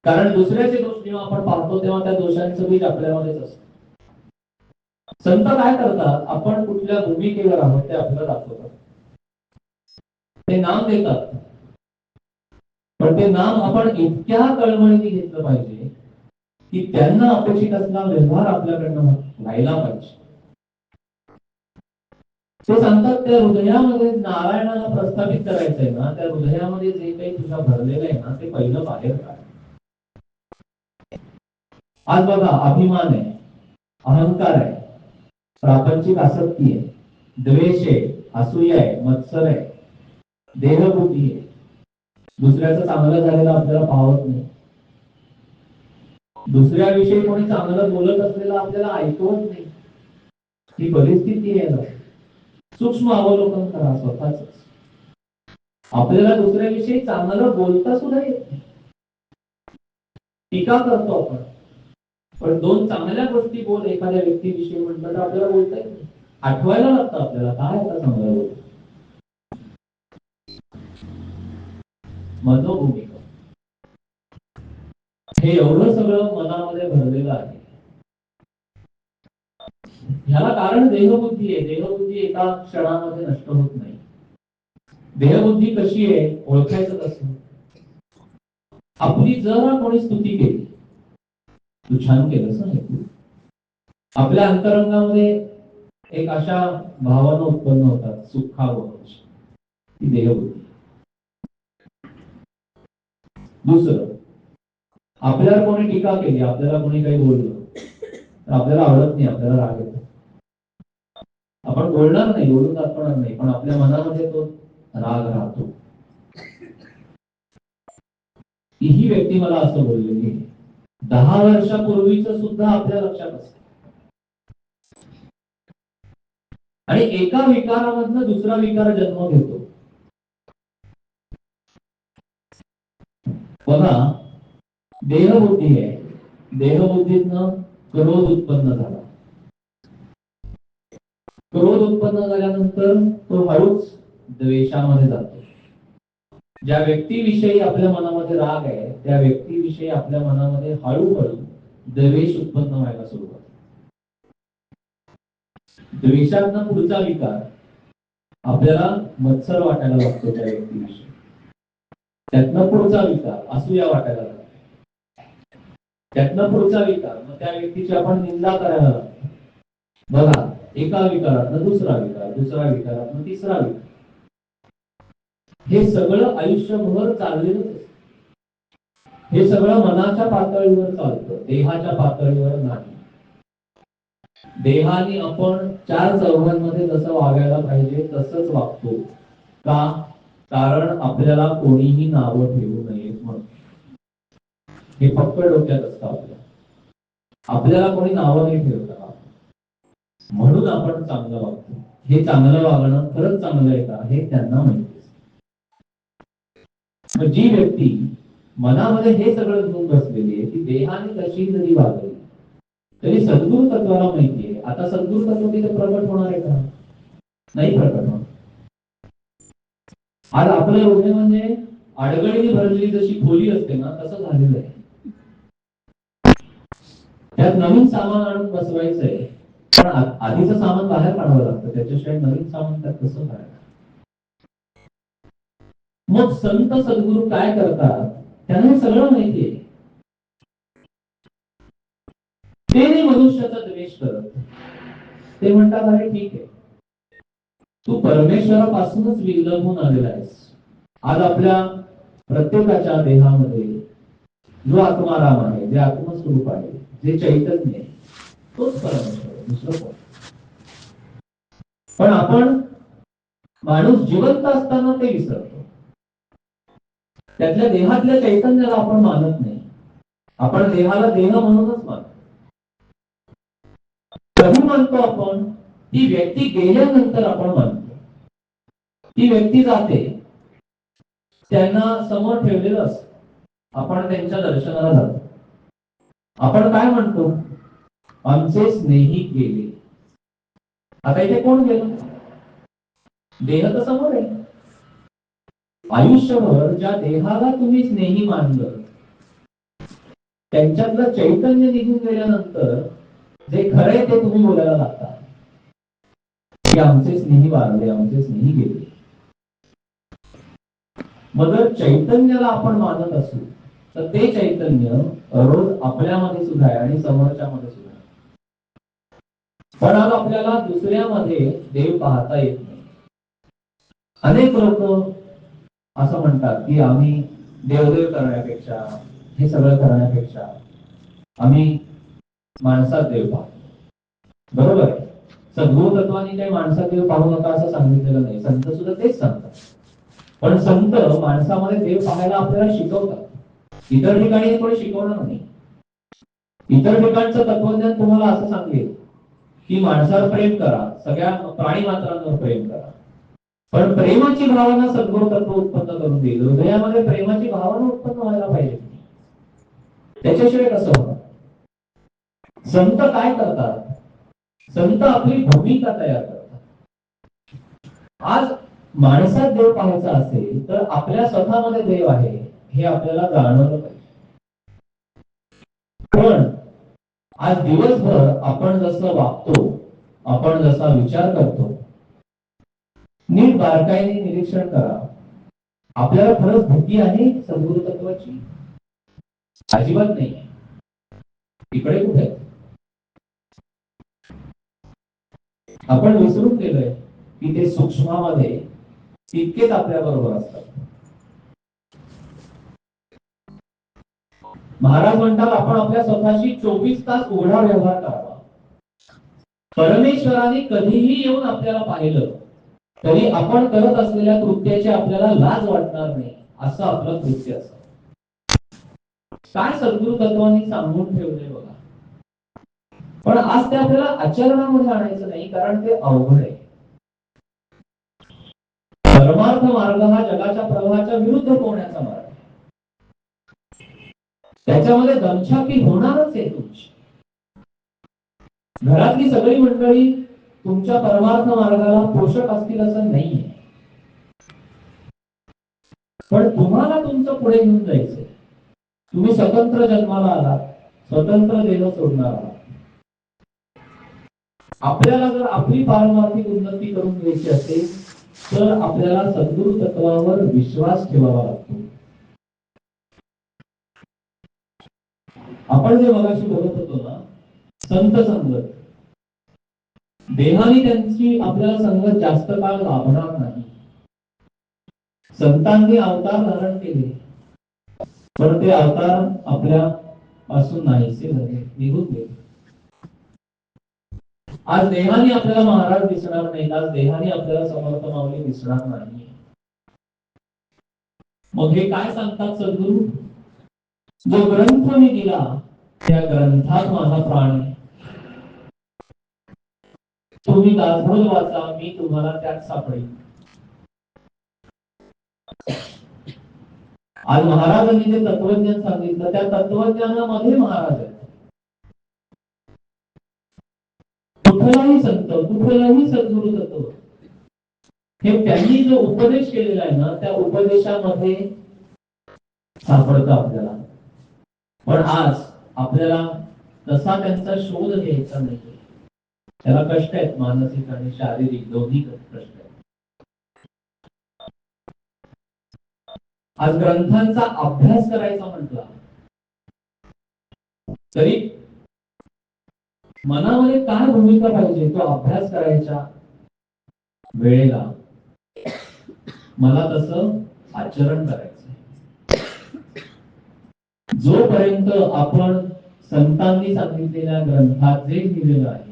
कारण दुसऱ्याचे दोष जेव्हा आपण पाहतो तेव्हा त्या दोषांचं बीज आपल्यामध्येच असतं. संत काय करतात? आपण कुठल्या भूमिकेवर आहोत ते आपल्याला दाखवतात. ते नाम देतात, पण ते नाम आपण इतक्या कळमळीने घेतलं पाहिजे की त्यांना अपेक्षित असलेला व्यवहार आपल्याकडनं व्हायला पाहिजे. ते सांगतात त्या हृदयामध्ये नारायणाला प्रस्थापित करायचंय ना, त्या हृदयामध्ये जे काही तुझा भरलेलं आहे ना, ते पहिलं बाहेर काढ. आज बघा, अभिमान आहे, अहंकार आहे, प्रापंचिक आसक्ती आहे, द्वेष आहे, असूया आहे, मत्सर आहे, देहबुद्धी आहे, दुसऱ्याचं चांगलं झालेलं आपल्याला पाहत नाही, दुसऱ्याविषयी कोणी चांगलं बोलत असलेलं आपल्याला ऐकवत नाही, ही परिस्थिती आहे. सूक्ष्म अवलोकन करा स्वतःच. आपल्याला दुसऱ्याविषयी चांगलं बोलता सुद्धा येत नाही, टीका करतो आपण, पण दोन चांगल्या गोष्टी बोल एखाद्या व्यक्तीविषयी म्हटलं तर आपल्याला बोलता येत नाही, आठवायला लागतं आपल्याला काय आता चांगलं बोल. मनोभूमिका हे एवढं सगळं मनामध्ये भरलेलं आहे. ह्याला कारण देहबुद्धी आहे. देहबुद्धी एका क्षणामध्ये नष्ट होत नाही. देहबुद्धी कशी आहे ओळखायचं कसं? आपली जरा कोणी स्तुती केली, तू छान केलंस ना, आपल्या अंतरंगामध्ये एक अशा भावना उत्पन्न होतात, सुखावची, ती देहबुद्धी. दुसरं, आपल्याला कोणी टीका केली, आपल्याला कोणी काही बोललं तर आपल्याला आवडत नाही, आपल्याला राग येतो, आपण बोलणार नाही, बोलून दाखवणार नाही, पण आपल्या मनामध्ये तो राग राहतो. ही व्यक्ती मला असं बोललेली 10 वर्षापूर्वीच सुद्धा आपल्या लक्षात असतं. आणि एका विकारामधनं दुसरा विकार जन्म घेतो. बघा, देहबुद्धी आहे, देहबुद्धीतनं क्रोध उत्पन्न झाला, क्रोध उत्पन्न झाल्यानंतर तो हळूच द्वेषामध्ये जातो. ज्या व्यक्तीविषयी आपल्या मनामध्ये राग आहे त्या व्यक्तीविषयी आपल्या मनामध्ये हळूहळू द्वेष उत्पन्न व्हायला सुरुवात. द्वेषातनं पुढचा विकार आपल्याला मत्सर वाटायला लागतो त्या व्यक्तीविषयी, त्यातनं पुढचा विकार असूया वाटायला लागतो, त्यातनं पुढचा विकार मग त्या व्यक्तीची आपण निंदा करायला लागतो. बघा, एका विकारातनं दुसरा विकार, दुसरा विकारातनं तिसरा विकार, हे सगळं आयुष्यभर चाललेलं. हे सगळं मनाच्या पातळीवर चालतं, देहाच्या पातळीवर नाही. देहाने आपण 4 चौघांमध्ये जसं वागायला पाहिजे तसंच वागतो. का? कारण आपल्याला कोणीही नावं ठेवू नयेत म्हणून. हे फक्त डोक्यात असतं आपल्याला कोणी नावं नाही ठेवता म्हणून आपण चांगलं वागतो. हे चांगलं वागणं खरंच चांगलं आहे का हे त्यांना माहिती. जी व्यक्ती मनामध्ये हे सगळं घेऊन बसलेली आहे ती देहाने कशी जरी वागली तरी सद्गुरु तत्वाला माहिती आहे. आता सद्गुरु तत्व तिथे प्रकट होणार आहे का? नाही प्रकट होणार. आज आपलं हृदय म्हणजे आडगळीने भरलेली जशी खोली असते ना तसं झालेलं आहे. त्यात नवीन सामान आणून बसवायचंय, पण आधीचं सामान बाहेर काढावं लागतं, त्याच्याशिवाय नवीन सामान त्यात कसं करायचं? मग संत सद्गुरू काय करतात? त्यांना सगळं माहिती आहे. ते मनुष्याचा द्वेष करत, ते म्हणतात अरे ठीक आहे, तू परमेश्वरापासूनच विलंबून आलेला आहेस. आज आपल्या प्रत्येकाच्या देहामध्ये जो आत्माराम आहे, जे आत्मस्वरूप आहे, जे चैतन्य आहे, तोच परमेश्वर आहे, दुसरं कोण? पण आपण माणूस जिवंत असताना ते विसरतो. त्यातल्या देहातल्या चैतन्याला आपण मानत नाही. आपण देहाला देह म्हणूनच मानतो. कधी मानतो आपण? ती व्यक्ती गेल्यानंतर आपण मानतो. ती व्यक्ती जाते, त्यांना समोर ठेवलेलं असतं, आपण त्यांच्या दर्शनाला जातो. आपण काय म्हणतो? आमचे स्नेही गेले. आता इथे कोण गेलं? देह तर समोर आहे. आयुष्यभर ज्या देहाला तुम्ही स्नेही मानलं त्यांच्यातलं चैतन्य निघून गेल्यानंतर जे खरंय ते तुम्ही बोलायला लागता की आमचे स्नेही वारले, आमचे स्नेही गेले. मग जर चैतन्याला आपण मानत असू तर ते चैतन्य रोज आपल्यामध्ये सुद्धा आहे आणि समोरच्यामध्ये सुद्धा. पण आज आपल्याला दुसऱ्यामध्ये देव पाहता येत नाही. अनेक लोक असं म्हणतात की आम्ही देवदेव करण्यापेक्षा, हे सगळं करण्यापेक्षा आम्ही माणसात देव पाहतो. बरोबर आहे. सद्गुरु तत्वानी काही माणसात देव पाहू नका असं सांगितलेलं नाही, संत सुद्धा तेच सांगतात. पण संत माणसामध्ये देव पाहायला आपल्याला शिकवतात. इतर ठिकाणी कोणी शिकवणार नाही. इतर ठिकाणचं तत्वज्ञान तुम्हाला असं सांगेल की माणसावर प्रेम करा, सगळ्या प्राणी मात्रांवर प्रेम करा. पण प्रेमाची भावना सद्गुरु तत्व उत्पन्न करून देईल. हृदयामध्ये प्रेमाची भावना उत्पन्न व्हायला पाहिजे. त्याच्याशिवाय कसं होणार? संत काय करतात? संत आपली भूमिका तयार करतात. आज माणसात देव पाहायचा असेल तर आपल्या स्वतःमध्ये देव आहे हे आपल्याला जाणवलं पाहिजे. पण आज दिवसभर आपण जसं वागतो, आपण जसा विचार करतो, नीट बारकाईने निरीक्षण करा. आपल्याला खरंच भीती आहे सद्गुरु तत्वाची? अजिबात नाही. इकडे कुठे आपण विसरून गेलोय की ते सूक्ष्मामध्ये तितकेच आपल्या बरोबर असतात. महाराज म्हणतात आपण आपल्या स्वतःशी 24 तास उघडा व्यवहार करावा. परमेश्वराने कधीही येऊन आपल्याला पाहिलं तरी आपण करत असलेल्या कृत्याची आपल्याला लाज वाटणार नाही असं आपलं कृत्य असतं. काय सद्गुरु तत्वांनी सांगून ठेवले बघा. पण आज ते आपल्याला आचरणामध्ये आणायचं नाही, कारण ते अवघड आहे. परमार्थ मार्ग हा जगाच्या प्रवाहाच्या विरुद्ध पोहण्याचा मार्ग. त्याच्यामध्ये दमछाकी होणारच आहे तुमची. घरातली सगळी मंडळी तुमच्या परमार्थ मार्गाला पोषक असतील असं नाहीये. पण तुम्हाला तुमचं पुढे घेऊन जायचंय. तुम्ही स्वतंत्र जन्माला आलात, स्वतंत्र देह सोडणार आहात. आपल्याला जर आपली पारमार्थिक उन्नती करून घ्यायची असेल तर आपल्याला सद्गुरु तत्वावर विश्वास ठेवावा लागतो. आपण जे मगाशी बोलत होतो ना, संत संगत, देहाने त्यांची आपल्याला संगत जास्त काळ लाभणार नाही. संतांनी अवतार धारण केले पण ते अवतार आपल्या पासून नाहीसे झाले, निघून गेले. आज देहाने आपल्याला महाराज दिसणार नाही, आज देहाने आपल्याला समर्थ माऊली दिसणार नाही. मग हे काय सांगतात सद्गुरु? जो ग्रंथ मी दिला त्या ग्रंथात माझा प्राण आहे. तुम्ही दासबोध वाचा, मी तुम्हाला त्यात सापडेल. आज महाराजांनी जे तत्वज्ञान सांगितलं त्या तत्वज्ञानामध्ये महाराज आहेत. कुठलाही संत, कुठलाही सद्गुरु तत्व हे त्यांनी जो उपदेश केलेला आहे ना त्या उपदेशामध्ये सापडतं आपल्याला. पण आज आपल्याला तसा त्यांचा शोध घ्यायचा नाही. त्याला कष्ट आहेत, मानसिक आणि शारीरिक दोन्ही कष्ट आहेत. आज ग्रंथांचा अभ्यास करायचा म्हटला तरी मनामध्ये काय भूमिका पाहिजे? तो अभ्यास करायच्या वेळेला मला तसं आचरण करायचं. जोपर्यंत आपण संतांनी सांगितलेल्या ग्रंथात जे लिहिलेलं आहे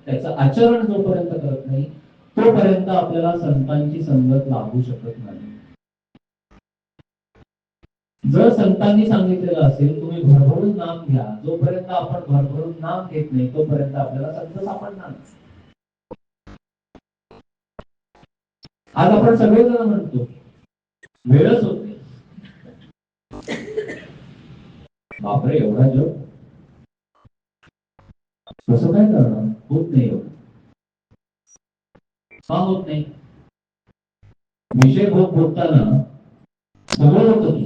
त्याचं आचरण जोपर्यंत करत नाही तोपर्यंत आपल्याला संतांची संगत लागू शकत नाही. जर संतांनी सांगितलेलं असेल तुम्ही भरभरून नाम घ्या, जोपर्यंत आपण भरभरून नाम घेत नाही तोपर्यंत आपल्याला संत सापडणार नाही. आज आपण सगळेजण म्हणतो वेळच होत नाही. बापरे, एवढा जग कसं काय करणार? होत नाही. एवढं का होत नाही? विषय भोगताना सगळं होतं की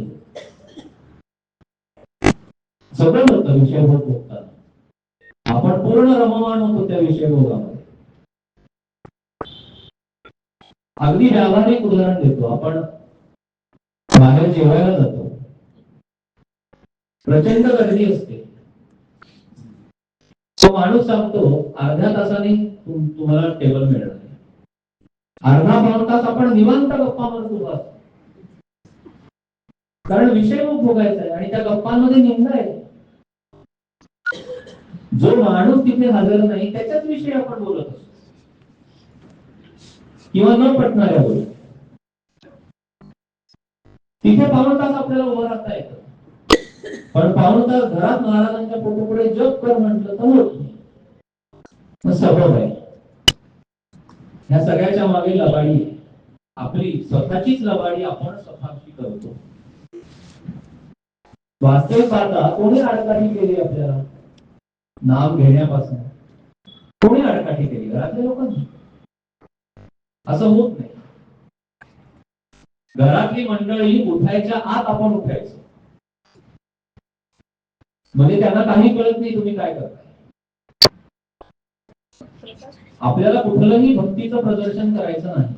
सगळं होतं. विषय भोगताना आपण पूर्ण रममाण होतो त्या विषय भोगामध्ये. अगदी व्यावहारिक उदाहरण देतो. आपण बाहेर जेवायला जातो, प्रचंड गर्दी असते. तो माणूस सांगतो अर्ध्या तासाने तुम्हाला टेबल मिळणार. अर्धा पाऊण तास आपण निवांत गप्पा मारतो बस, कारण विषय भोगायचा आहे आणि त्या गप्पांमध्ये निंदा आहे. जो माणूस तिथे हजर नाही त्याच्याच विषयी आपण बोलत असतो, किंवा न पटणाऱ्या गोष्टी. तिथे पाऊण तास आपल्याला उभं राहता येतं, पण पाऊण तास घरात महाराजांच्या फोटोपुढे जप कर म्हटलं तर होत नाही. सबब आहे. ह्या सगळ्याच्या मागे लबाडी आहे, आपली स्वतःचीच लबाडी आपण स्वतःशी करतो. वास्तविक पाहता कोणी आडकाठी केली आपल्याला नाम घेण्यापासून? कोणी आडकाठी केली? घरातल्या लोकांनी. असं होत नाही. घरातली मंडळी उठायच्या आत आपण उठायचं, म्हणजे त्यांना काही कळत नाही तुम्ही काय करताय. आपल्याला कुठलंही भक्तीचं प्रदर्शन करायचं नाही,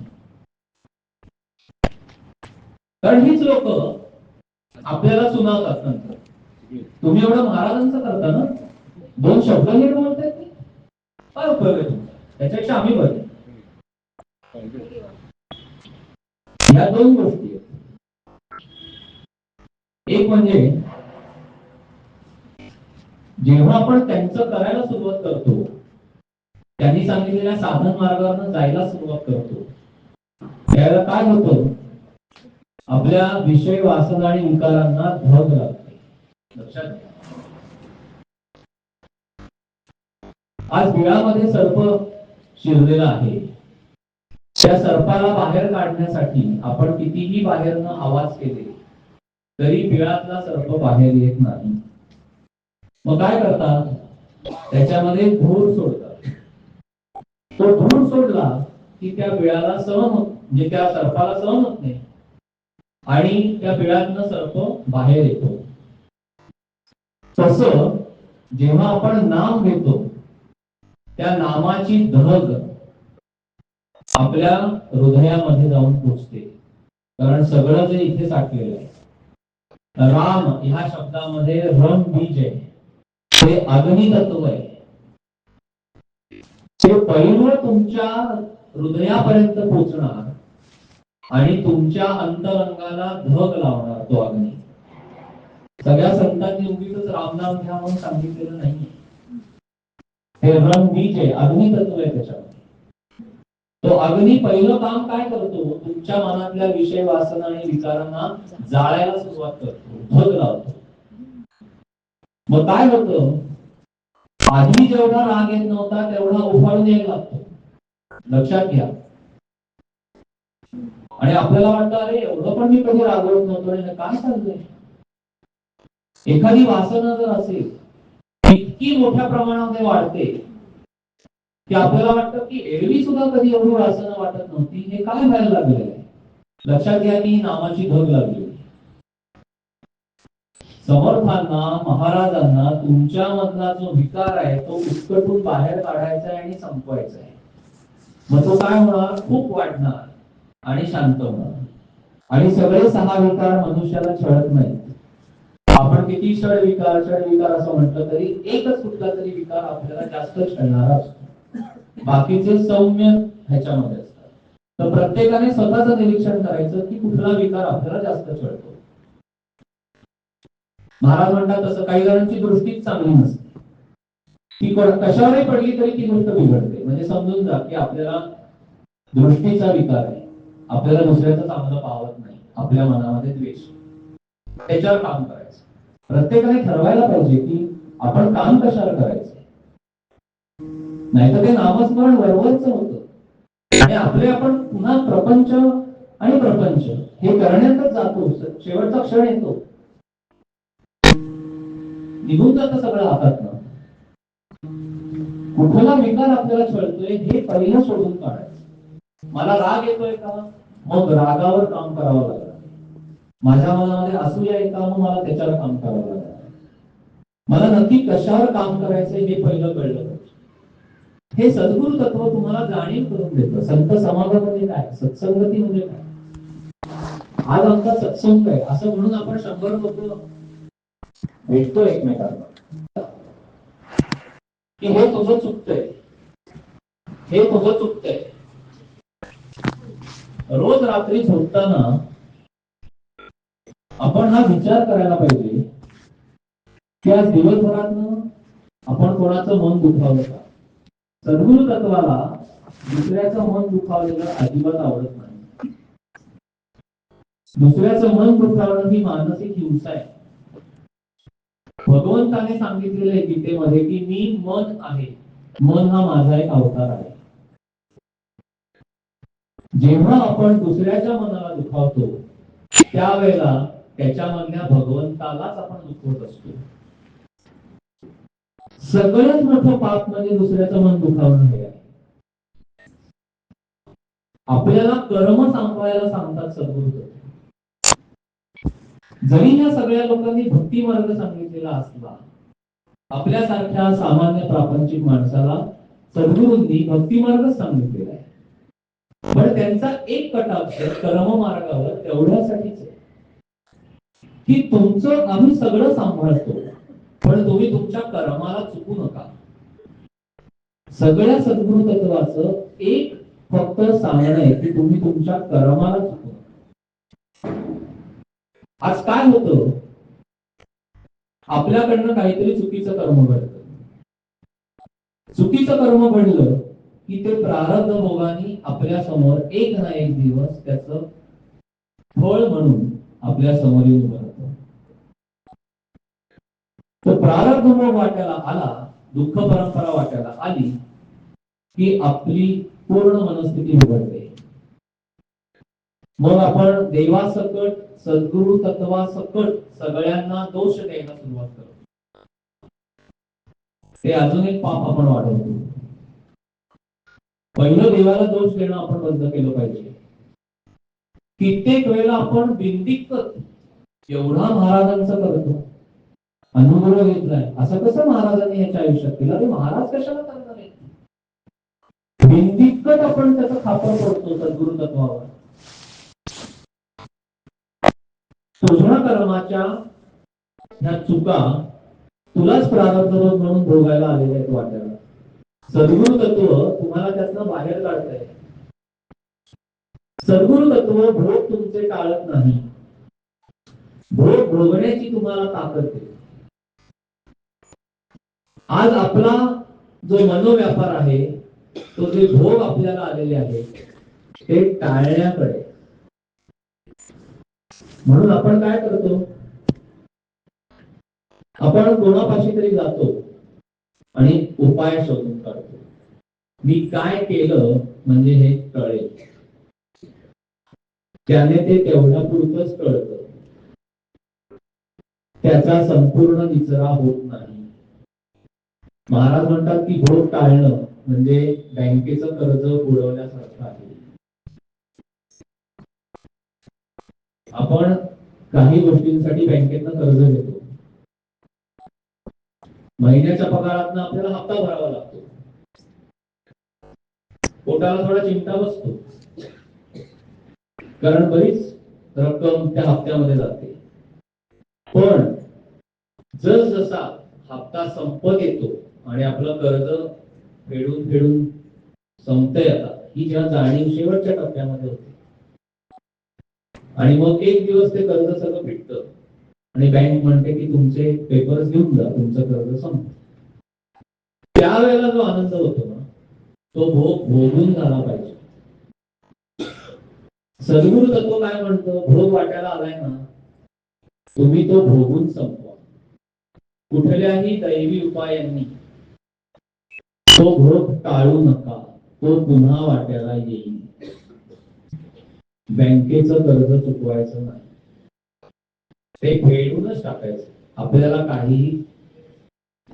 कारण हीच लोक आपल्याला सुनावतात नंतर, तुम्ही एवढं महाराजांचं करता ना, 2 शब्द नीट बोलताय की काय उपयोग आहे तुमचा, त्याच्यापेक्षा आम्ही बरे. या 2 गोष्टी. एक म्हणजे जेव्हा आपण त्यांचं करायला सुरुवात करतो, त्यांनी सांगितलेल्या साधन मार्गावर जायला सुरुवात करतो, त्यावेळेला काय होतं, आपल्या विषय वासना आणि विकारांना धग लागते. लक्षात घ्या. आज बिळामध्ये सर्प शिरलेला आहे, त्या सर्पाला बाहेर काढण्यासाठी आपण कितीही बाहेरनं आवाज केले तरी बिळातला सर्प बाहेर येत नाही. मग काय करतात, त्याच्यामध्ये धूर सोडतात. तो धूर सोडला की त्या बिळाला सहन होत, म्हणजे त्या सर्पाला सहन होत नाही आणि त्या बिळातनं सर्प बाहेर येतो. तसं जेव्हा आपण नाम घेतो, त्या नामाची धग आपल्या हृदयामध्ये जाऊन पोचते, कारण सगळं जे इथे साठलेलं आहे. राम ह्या शब्दामध्ये रम बीज आहे, ते अग्नी तत्व आहे. ते पहिलं तुमच्या हृदयापर्यंत पोचणार आणि तुमच्या अंतरंगाला धग लावणार तो अग्नी. सगळ्या संतांनी उगीच रामनाम घ्या म्हणून सांगितलेलं नाहीये. हे रम बीज आहे, अग्नी तत्व आहे त्याच्यामध्ये. तो अग्नी पहिलं काम काय करतो, तुमच्या मनातल्या विषय वासना आणि विकारांना जाळायला सुरुवात करतो, धग लावतो. मग काय होतं, आधी जेवढा राग येत नव्हता तेवढा उफाळून यायला लागतो. लक्षात घ्या. आणि आपल्याला वाटतं अरे एवढं पण मी कधी रागवत नव्हतो, काय चाललंय. एखादी वासना जर असेल इतकी मोठ्या प्रमाणामध्ये वाढते की आपल्याला वाटतं की एरवी सुद्धा कधी एवढी वासना वाटत नव्हती, हे काय व्हायला लागलेलं आहे. लक्षात घ्या की नामाची धग लागली. समर्थांना, महाराजांना तुमच्या मधला जो विकार आहे तो उत्कटून बाहेर काढायचा आहे आणि संपवायचा आहे. मग तो काय होणार, खूप वाढणार आणि शांत होणार. आणि सगळे 6 विकार मनुष्याला छळत नाही. आपण किती षड विकार असं म्हटलं तरी एकच कुठला तरी विकार आपल्याला जास्त छळणारा असतो, बाकीचे सौम्य ह्याच्यामध्ये असतात. तर प्रत्येकाने स्वतःचं निरीक्षण करायचं की कुठला विकार आपल्याला जास्त छळतो. महाराज म्हणतात तसं काही जणांची दृष्टीच चांगली नसते, ती कशावरही पडली तरी ती गोष्ट बिघडते. म्हणजे समजून जा की आपल्याला दृष्टीचा विकार आहे, आपल्याला दुसऱ्याचं चांगलं पावत नाही, आपल्या मनामध्ये द्वेष, त्याच्यावर काम करायचं. प्रत्येकाने ठरवायला पाहिजे की आपण काम कशाला करायचं, नाहीतर ते नामस्मरण वरवरच होतं आणि आपले आपण पुन्हा प्रपंच आणि प्रपंच हे करण्यातच जातो. शेवटचा क्षण येतो, निघून जातं सगळं हातातनं. कुठला विकार आपल्याला छळतोय हे पहिलं शोधून काढायचं. मला राग येतोय का, मग रागावर काम करावं लागेल. माझ्या मनामध्ये असूया आहे का, मग मला त्याच्यावर काम करावं लागेल. मला नक्की कशावर काम करायचंय हे पहिलं कळलं पाहिजे. हे सद्गुरु तत्व तुम्हाला जाणीव करून देतं. संत समाज म्हणजे काय, सत्संगती म्हणजे काय. आज आमचा सत्संग आहे असं म्हणून आपण 100 लोक भेटतो एकमेकांना की हे तुझं चुकतंय, हे तुझं चुकतंय. रोज रात्री झोपताना आपण हा विचार करायला पाहिजे की आज दिवसभरात आपण कोणाचं मन दुखावलं का? सद्गुरु तत्वाला दुसऱ्याचं मन दुखावलेलं अजिबात आवडत नाही. दुसऱ्याचं मन दुखावणं ही मानसिक हिंसा आहे. भगवंताने सांगितलेलं आहे गीतेमध्ये की मी मन आहे, मन हा माझा एक अवतार आहे. जेव्हा आपण दुसऱ्याच्या मनाला दुखावतो त्यावेळेला त्याच्यामधल्या भगवंतालाच आपण दुखवत असतो. सगळ्यात मोठं पाप म्हणजे दुसऱ्याचं मन दुखावणं हे आहे. आपल्याला कर्म सांभाळायला सांगतात सद्गुरु. जरी या सगळ्या लोकांनी भक्ती मार्ग सांगितलेला असला, आपल्यासारख्या सामान्य प्रापंचिक माणसाला सद्गुरूंनी भक्ती मार्ग सांगितलेला आहे. पण त्यांचा एक कटाक्ष कर्म मार्गावर एवढ्यासाठीच आहे की तुमचं आम्ही सगळं सांभाळतो, पण तुम्ही तुमच्या कर्माला चुकू नका. सगळ्या सद्गुरु तत्वाचं एक फक्त सांगणं आहे की तुम्ही तुमच्या कर्माला चुकू नका. आज काय होतं, आपल्याकडनं काहीतरी चुकीचं कर्म घडतं. चुकीचं कर्म घडलं की ते प्रारब्ध भोगानी आपल्या समोर एक ना एक दिवस त्याचं फळ म्हणून आपल्या समोर येऊन बघतो. तो प्रारब्ध भोग वाट्याला आला, दुःख परंपरा वाट्याला आली की आपली पूर्ण मनस्थिती उघडते. मग आपण देवासकट सद्गुरु तत्वासकट सगळ्यांना दोष द्यायला सुरुवात करतो. ते अजून एक पाप आपण वाढवतो. पहिलं देवाला दोष देणं आपण बंद केलं पाहिजे. कित्येक वेळेला आपण बिनदिक्कत एवढा महाराजांचं करतो, अनुभव घेतलाय, असं कसं महाराजांनी याच्या आयुष्यात केलं, ते महाराज कशाला करणार आहे. बिनदिक्कत आपण त्याचं खापर पडतो सद्गुरु तत्वावर. तुझ्या कर्माच्या ह्या चुका तुलाच प्रारब्ध म्हणून भोगायला आलेले आहेत वाट्याला. सद्गुरु तत्व तुम्हाला त्यातनं बाहेर काढतंय. सद्गुरु तत्व भोग तुमचे टाळत नाही, भोग भोगण्याची तुम्हाला ताकद देते. आज आपला जो मनोव्यापार आहे, तो जे भोग आपल्याला आलेले आहेत ते टाळण्याकडे. म्हणून आपण काय करतो, आपण कोणापाशी तरी जातो आणि उपाय शोधून काढतो. मी काय केलं म्हणजे हे कळेल. त्याने ते तेवढ्या पुरतच कळतं, त्याचा संपूर्ण निचरा होत नाही. महाराज म्हणतात की भोग टाळणं म्हणजे बँकेचं कर्ज बुडवण्यासारखं आहे. आपण काही गोष्टींसाठी बँकेतनं कर्ज घेतो, महिन्याच्या पगारातनं आपल्याला हप्ता भरावा लागतो, पोटाला थोडा चिमटा बसतो, कारण बरीच रक्कम त्या हप्त्यामध्ये जाते. पण जसा हप्ता संपत येतो आणि आपलं कर्ज फेडून फेडून संपतंय आता, ही जेव्हा जाणीव शेवटच्या टप्प्यामध्ये होते आणि मग एक दिवस ते कर्ज सगळं फिटतं आणि बँक म्हणते की तुमचे पेपर्स घेऊन जा, तुमचं कर्ज संपतं. त्यावेळेला जो आनंद होतो ना, तो भोग भोगून झाला पाहिजे. सद्गुरु तत्व काय म्हणतो, भोग वाट्याला आलाय ना, तुम्ही तो भोगून संपवा. कुठल्याही दैवी उपायांनी तो भोग टाळू नका, तो पुन्हा वाट्याला येईल. बँकेचं कर्ज चुकवायचं नाही, ते फेडूनच टाकायचं. आपल्याला काहीही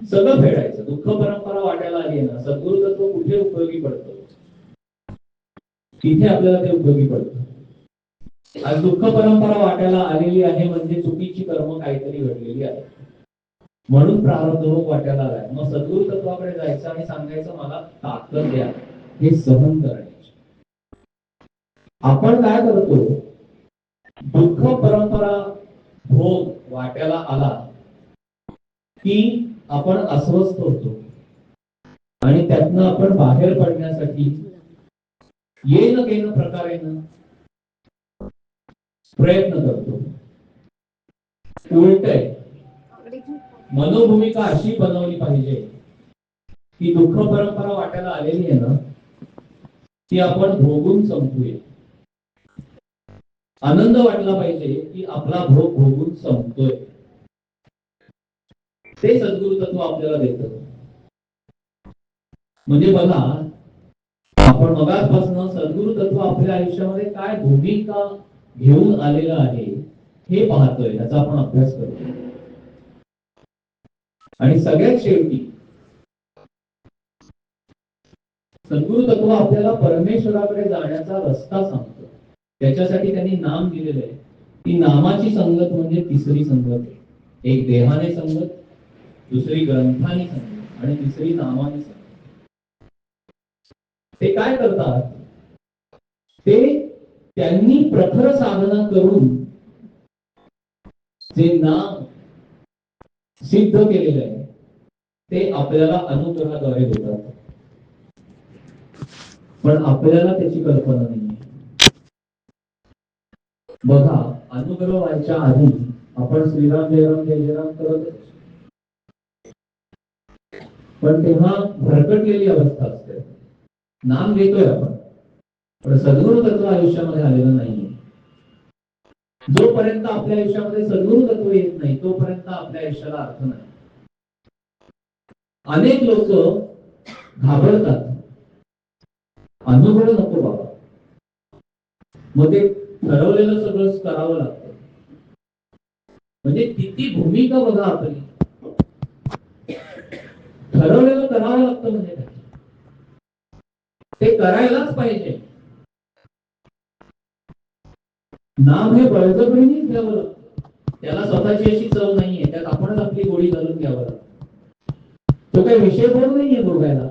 सगळं फेडायचं. दुःख परंपरा वाट्याला आली ना, सद्गुरु तत्व कुठे उपयोगी पडतं, तिथे आपल्याला ते उपयोगी पडतं. आज दुःख परंपरा वाट्याला आलेली आहे म्हणजे चुकीची कर्म काहीतरी घडलेली आहे, म्हणून प्रारब्ध भोग वाट्याला आलाय. मग सद्गुरु तत्वाकडे जायचं आणि सांगायचं मला ताकद द्या हे सहन करायचे. आपण काय करतो, दुःख परंपरा भोग वाट्याला आला की आपण अस्वस्थ होतो आणि त्यातनं आपण बाहेर पडण्यासाठी येणं केलं प्रकारेनं प्रयत्न करतो. उलट आहे, मनोभूमिका अशी बनवली पाहिजे ही दुःख परंपरा वाटायला आलेली आहे ना, ती आपण भोगून संपूया. आनंद वाटला पाहिजे की आपला भोग भोगून संपतोय. ते सद्गुरु तत्व आपल्याला देतं. म्हणजे बघा, आपण मगाचपासून सद्गुरु तत्व आपल्या आयुष्यामध्ये काय भूमिका घेऊन आलेलं आहे हे पाहतोय, याचा आपण अभ्यास करतोय. आणि सगळ्यात शेवटी सद्गुरु तत्व आपल्याला परमेश्वराकडे जाण्याचा रस्ता सांगतो. त्याच्यासाठी त्यांनी नाम दिलेलं आहे. ती नामाची संगत म्हणजे तिसरी संगत आहे. एक देहाने संगत, दुसरी ग्रंथाने संगत आणि तिसरी नामाने संगत. ते काय करतात, ते त्यांनी प्रखर साधना करून जे नाम सिद्ध केलेलं आहे ते आपल्याला अनुग्रहाद्वारे देतात. पण आपल्याला त्याची कल्पना नाही. बघा, अनुग्रह व्हायच्या आधी आपण श्रीराम जयराम जय जयराम करत, पण तेव्हा भरकटलेली अवस्था असते. नाम घेतोय आपण, पण सद्गुरु तत्व आयुष्यामध्ये आलेलं नाहीये. जोपर्यंत आपल्या आयुष्यामध्ये सद्गुरु तत्व येत नाही तोपर्यंत आपल्या आयुष्याला अर्थ नाही. अनेक लोक घाबरतात, अनुभव नको बाबा, मग ते ठरवलेलं सगळं करावं लागतं. म्हणजे किती भूमिका बघा आपली, ठरवलेलं करावं लागतं. म्हणजे ते करायलाच पाहिजे. नाम हे बळजबरीने घ्यावं लागतं. त्याला स्वतःची अशी चव नाहीये, त्यात आपणच आपली गोळी घालून घ्यावं लागतं. तो काही विषय बोल नाहीये बोलायला.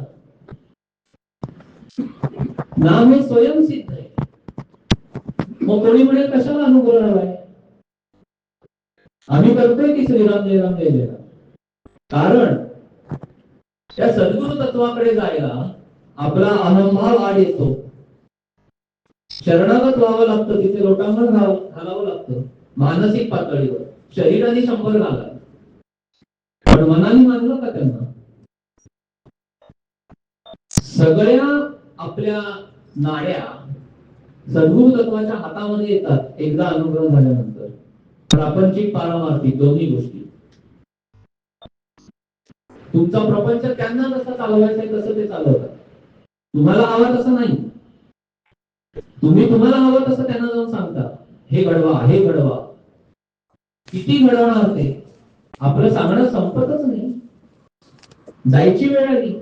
नाम हे स्वयंसिद्ध आहे. मग कोणी म्हणेल कशाला अनुभव हवाय, आम्ही करतोय की श्रीराम जयराम जय जयराम. कारण त्या सद्गुरु तत्वाकडे जायला आपला अहंभाव आड येतो. शरणागत व्हावं लागतं, तिथे लोटांगण घालावं लागतं. मानसिक पातळीवर शरीराने 100 घाला, पण मनाने मानलं का त्यांना? सगळ्या आपल्या नाड्या सद्गुरु तत्वाच्या हातामध्ये येतात एकदा अनुग्रह झाल्यानंतर. प्रापंचिक पारमार्थिक दोन्ही गोष्टी. तुमचा प्रपंच त्यांना जसं चालवायचं आहे तसं ते चालवतात. तुम्हाला हवं तसं नाही. तुम्ही तुम्हाला हवं तसं त्यांना जाऊन सांगता, हे घडवा हे घडवा. किती घडवणार ते? आपलं सांगणं संपतच नाही. जायची वेळ आली.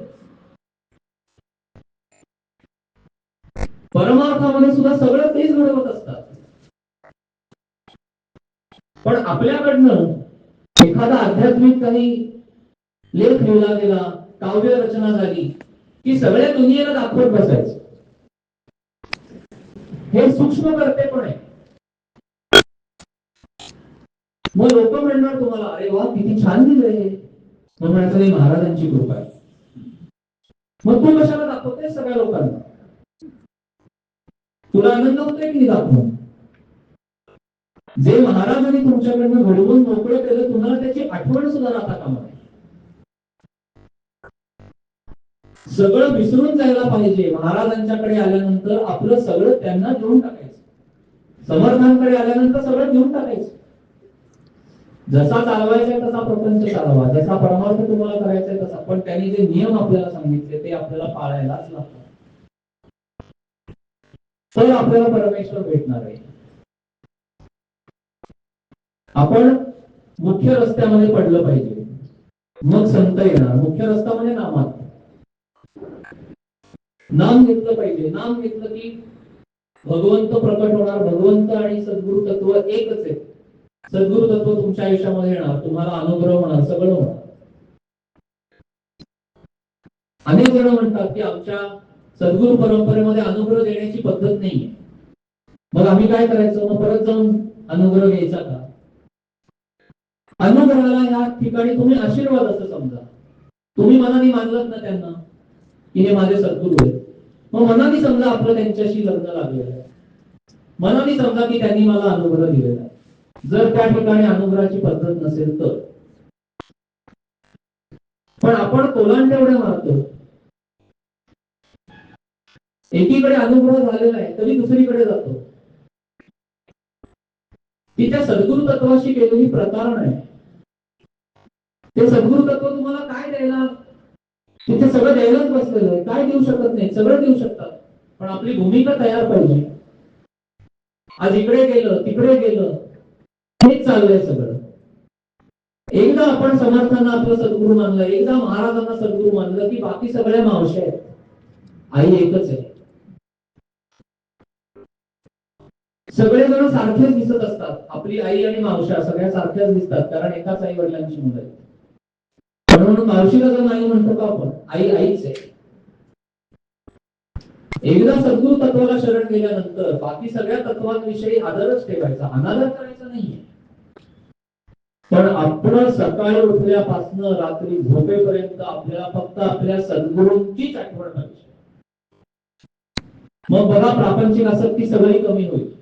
परमार्थामध्ये सुद्धा सगळं तेच घडवत असतात. पण आपल्याकडनं एखादा आध्यात्मिक काही लेख लिहिला गेला, काव्य रचना झाली की सगळ्या दुनियेला दाखवत बसायचं. हे सूक्ष्म करते पण आहे. मग लोक म्हणणार तुम्हाला, अरे वा किती छान लिहिलंय. मग म्हणायचं नाही, महाराजांची कृपा आहे. मग तू कशाला दाखवतेस सगळ्या लोकांना? तुला आनंद होतोय की दाखवून? जे महाराजांनी तुमच्याकडनं घडवून मोकळं केलं, तुम्हाला त्याची आठवण सुद्धा राहता कामा नये. सगळं विसरून जायला पाहिजे. महाराजांच्याकडे आल्यानंतर आपलं सगळं त्यांना देऊन टाकायचं. समर्थांकडे आल्यानंतर सगळं देऊन टाकायचं. जसा चालवायचा तसा प्रपंच चालवा, जसा परमार्थ तुम्हाला करायचा तसा. पण त्यांनी जे नियम आपल्याला सांगितले ते आपल्याला पाळायलाच लागतात. तर आपल्याला परमेश्वर भेटणार आहे. आपण मुख्य रस्त्यामध्ये पडलं पाहिजे, मग संत येणार. मुख्य रस्ता म्हणजे नामात. नाम घेतलं पाहिजे. नाम घेतलं की भगवंत प्रकट होणार. भगवंत आणि सद्गुरु तत्व एकच आहे. सद्गुरु तत्व तुमच्या आयुष्यामध्ये येणार, तुम्हाला अनुग्रह होणार, सगळं होणार. अनेक जण म्हणतात की आमच्या सद्गुरु परंपरेमध्ये अनुग्रह देण्याची पद्धत नाहीये. मग आम्ही काय करायचं? मग परत जाऊन अनुग्रह घ्यायचा का? अनुग्रहाला या ठिकाणी तुम्ही आशीर्वाद असं समजा. तुम्ही मनाने मानलात ना त्यांना की हे माझे सद्गुरु आहेत, मग मनाने समजा आपलं त्यांच्याशी लग्न लागलेलं आहे. मनाने समजा की त्यांनी मला अनुग्रह दिलेला आहे. जर त्या ठिकाणी अनुग्रहाची पद्धत नसेल तर. पण आपण कोलांट एवढे मारतो एकीकडे अनुभव झालेला आहे तरी दुसरीकडे जातो. ती त्या सद्गुरु तत्वाशी केलेली प्रतारणा आहे. ते सद्गुरु तत्व तुम्हाला काय द्यायला, तिथे सगळं द्यायलाच बसलेलं आहे. काय देऊ शकत नाही, सगळं देऊ शकतात, पण आपली भूमिका तयार पाहिजे. आज इकडे गेलं तिकडे गेलं हेच चाललंय सगळं. एकदा आपण समर्थांना आपलं सद्गुरु मानलं, एकदा महाराजांना सद्गुरु मानलं की बाकी सगळ्या मावश्या आहेत, आई एकच आहे. सगळेजण सारखेच दिसत असतात. आपली आई आणि मावश्या सगळ्या सारख्याच दिसतात, कारण एकाच आई वडिलांची मुलं आहेत. म्हणून मावशीला जर नाही म्हणतो का आपण, आई आईच आहे. एकदा सद्गुरु तत्वाला शरण गेल्यानंतर बाकी सगळ्या तत्वांविषयी आदरच ठेवायचा, अनादर करायचा नाहीये. पण आपण सकाळी उठल्यापासून रात्री झोपेपर्यंत आपल्याला फक्त आपल्या सद्गुरूंचीच आठवण पाहिजे. मग बघा प्रापंचिक आसक्ती सगळी कमी होईल.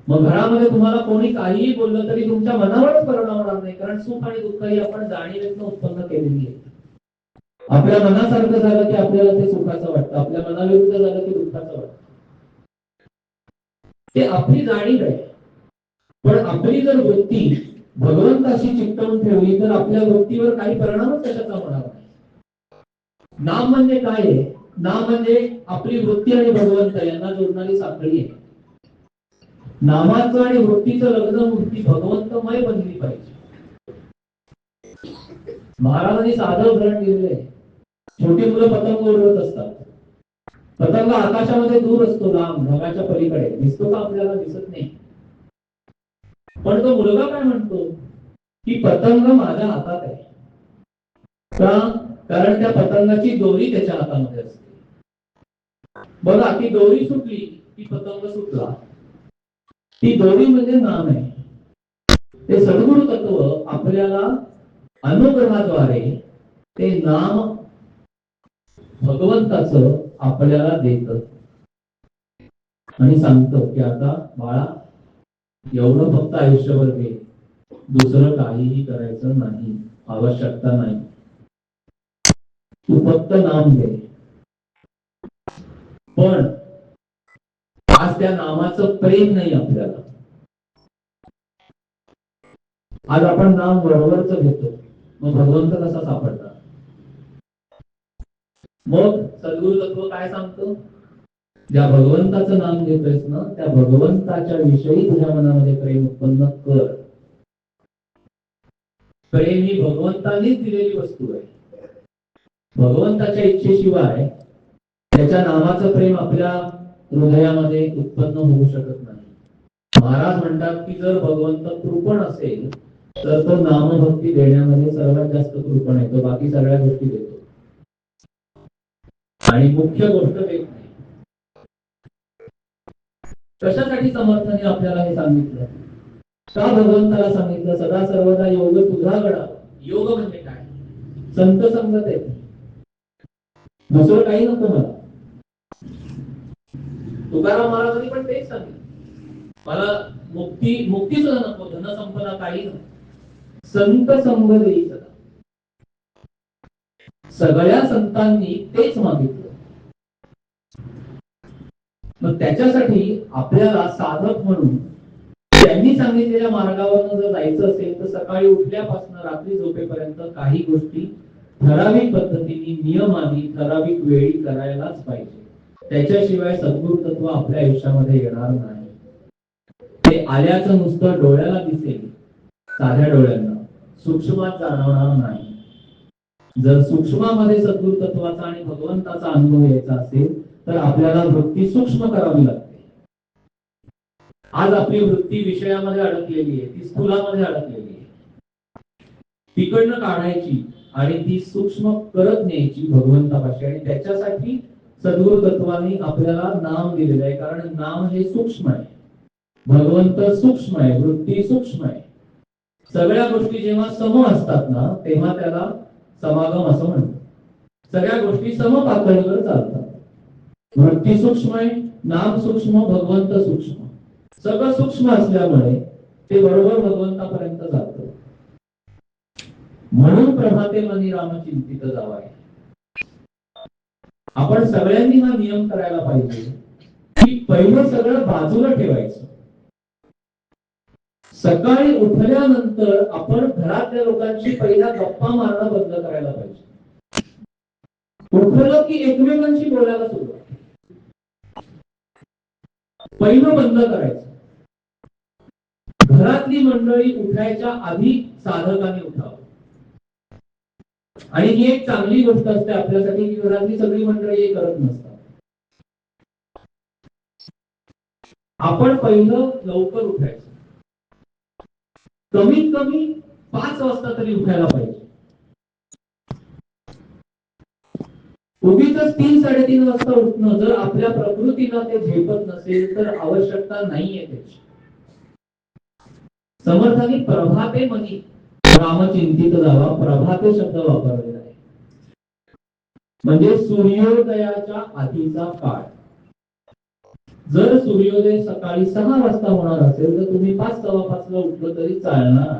मग घरामध्ये तुम्हाला कोणी काहीही बोललं तरी तुमच्या मनावरच परिणाम होणार नाही, कारण सुख आणि दुःख ही आपण जाणीवेतून उत्पन्न केलेली आहे. आपल्या मनासारखं झालं की आपल्याला ते सुखाचं वाटतं, आपल्या मनाविरुद्ध झालं की दुःखाचं वाटतं. ते आपली जाणीव आहे. पण आपली जर वृत्ती भगवंताशी चिकटवून ठेवली तर आपल्या वृत्तीवर काही परिणामच कशाचा होणार नाही. नाम म्हणजे काय आहे? नाम म्हणजे आपली वृत्ती आणि भगवंत यांना जोडणारी साखळी आहे. नामाचं आणि वृत्तीचं लग्न मूर्ती भगवंतमय बनली पाहिजे. महाराजांनी साधं उदाहरण दिलेलं आहे. छोटी मुलं पतंग उडवत असतात. पतंग आकाशामध्ये दूर असतो, लांब ढगाच्या पलीकडे दिसतो का आपल्याला? दिसत नाही. पण तो मुलगा काय म्हणतो की पतंग माझ्या हातात आहे. का? कारण त्या पतंगाची दोरी त्याच्या हातामध्ये असते. बघा, ती दोरी सुटली की पतंग सुटला. ती दोरी म्हणजे नाम आहे. ते सद्गुरु तत्व आपल्याला अनुग्रहाद्वारे ते नाम भगवंताचं आपल्याला देत आणि सांगतं की आता बाळा, एवढं फक्त आयुष्यभर घे, दुसरं काहीही करायचं नाही, आवश्यकता नाही, तू फक्त नाम घे. पण आज त्या नामाचं प्रेम नाही आपल्याला. आज आपण नाम बरोबरच घेतो, मग भगवंत कसा सापडतात? मग सद्गुरु तत्व काय सांगतो? ज्या भगवंताचं नाम घेतोयस ना, त्या भगवंताच्या विषयी तुझ्या मनामध्ये प्रेम उत्पन्न कर. प्रेम ही भगवंतानीच दिलेली वस्तू आहे. भगवंताच्या इच्छेशिवाय त्याच्या नामाचं प्रेम आपल्या हृदयामध्ये उत्पन्न होऊ शकत नाही. महाराज म्हणतात की जर भगवंत कृपण असेल तर तो नामभक्ती देण्यामध्ये सर्वात जास्त कृपण आहे. तो बाकी सगळ्या गोष्टी देतो आणि मुख्य गोष्ट देत नाही. कशासाठी समर्थाने आपल्याला हे सांगितलं? का भगवंताला सांगितलं सदा सर्वदा योग तुझा घडा? योग म्हणजे काय? संत संगत आहे, दुसरं काही नको मला. तुकाराम महाराजांनी पण तेच सांगितलं, मला मुक्ती सुद्धा नको, धन संपदा काही नको, संत संग देई सदा. सगळ्या संतांनी तेच मागितलं. मग त्याच्यासाठी आपल्याला साधक म्हणून त्यांनी सांगितलेल्या मार्गावर जर जायचं असेल तर सकाळी उठल्यापासून रात्री झोपेपर्यंत काही गोष्टी ठराविक पद्धतीने नियमाने ठराविक वेळी करायलाच पाहिजे. त्याच्याशिवाय सद्गुरु तत्व आपल्या आयुष्यामध्ये येणार नाही. ते आल्याचं नुसतं डोळ्याला दिसेल, साध्या डोळ्यांना सूक्ष्मात जाणवणार नाही. जर सूक्ष्मामध्ये सद्गुरु तत्वाचा आणि भगवंताचा अनुभव यायचा असेल तर आपल्याला वृत्ती सूक्ष्म करावी लागते. आज आपली वृत्ती विषयामध्ये अडकलेली आहे, ती स्थूलामध्ये अडकलेली आहे. तिकडनं काढायची आणि ती सूक्ष्म करत न्यायची भगवंतापाशी. आणि त्याच्यासाठी सद्गुरु तत्वाने आपल्याला नाम दिलेलं आहे, कारण नाम हे सूक्ष्म आहे, भगवंत सूक्ष्म आहे, वृत्ती सूक्ष्म आहे. सगळ्या गोष्टी जेव्हा सम असतात ना तेव्हा त्याला समागम असं म्हणतात. सगळ्या गोष्टी सम पातळीवर चालतात. वृत्ती सूक्ष्म आहे, नाम सूक्ष्म, भगवंत सूक्ष्म, सगळं सूक्ष्म असल्यामुळे ते बरोबर भगवंतापर्यंत जातं. म्हणून प्रभाते मनी राम चिंतित जावाय. आपण सगळ्यांनी हा नियम करायला पाहिजे की पहिलं सगळं बाजूला ठेवायचं. सकाळी उठल्यानंतर आपण घरातल्या लोकांशी पहिला गप्पा मारणं बंद करायला पाहिजे. उठलं की एकमेकांशी बोलायला सुरुवात पहिलं बंद करायचं. घरातली मंडळी उठायच्या आधी साधकाने उठावं. आणि ही एक चांगली गोष्ट असते आपल्यासाठी की घरातली सगळी मंडळी हे करत नसतात. आपण पहिलं लवकर उठायचं. कमीत कमी 5 वाजता तरी उठायला पाहिजे. उगीच 3-3:30 वाजता उठणं जर आपल्या प्रकृतीला ते झेपत नसेल तर आवश्यकता नाहीये त्याची. समर्थांनी प्रभाते मनी रामचिंतित जावा प्रभाते शब्द वापरलेला आहे. म्हणजे सूर्योदयाच्या आधीचा काळ. जर सूर्योदय सकाळी 6 वाजता होणार असेल तर तुम्ही 5:15 ला उठलं तरी चालणार.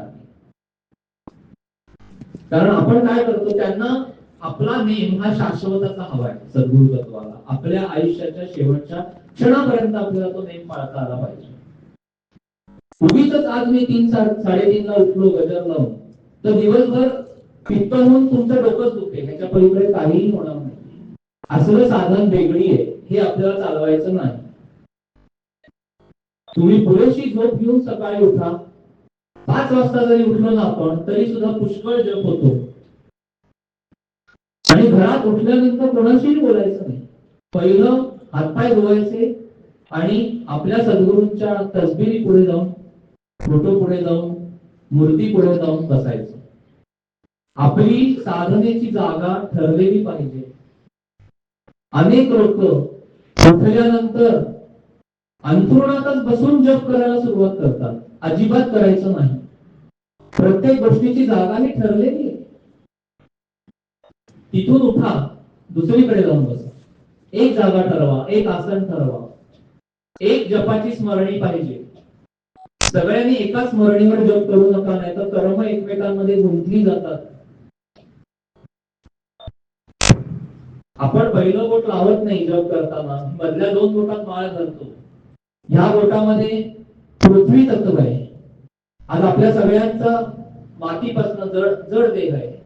कारण आपण काय करतो, त्यांना आपला नेम हा शाश्वताचा हवाय. सद्गुरु तत्वाला आपल्या आयुष्याच्या शेवटच्या क्षणापर्यंत आपल्याला तो नेम पाळता आला पाहिजे. उगीच आज मी 3-3:30 ला उठलो गजर लावून तर दिवसभर पित्त होऊन तुमचं डोकंच दुखते, ह्याच्या पलीकडे काहीही होणार नाही. असलं साधन वेगळी आहे, हे आपल्याला चालवायचं नाही. तुम्ही पुरेशी झोप घेऊन सकाळी उठा. 5 वाजता जरी उठलो ना आपण तरी सुद्धा पुष्कळ जप होतो. आणि घरात उठल्यानंतर कोणाशीही बोलायचं नाही. पहिलं हातपाय धुवायचे आणि आपल्या सद्गुरूंच्या तसबिरी पुढे जाऊन, फोटो पुढे जाऊन, मूर्ती पुढे जाऊन बसायचं. आपली साधनेची जागा ठरलेली पाहिजे. अनेक लोक उठल्यानंतर अंथरुणातच बसून जप करायला सुरुवात करतात. अजिबात करायचं नाही. प्रत्येक गोष्टीची जागा ही ठरलेली आहे. तिथून उठा, दुसरीकडे जाऊन बसा. एक जागा ठरवा, एक आसन ठरवा, एक जपाची स्मरणी पाहिजे. सगळ्यांनी एकाच स्मरणीवर जप करू नका, नाही तर कर्म एकमेकांमध्ये गुंतली जातात. आपण पहिलं बोट लावत नाही जप करताना, मधल्या 2 बोटात माळ घालतो. ह्या बोटामध्ये पृथ्वी तत्व आहे. आज आपल्या सगळ्यांचा मातीपासून जड देह आहे.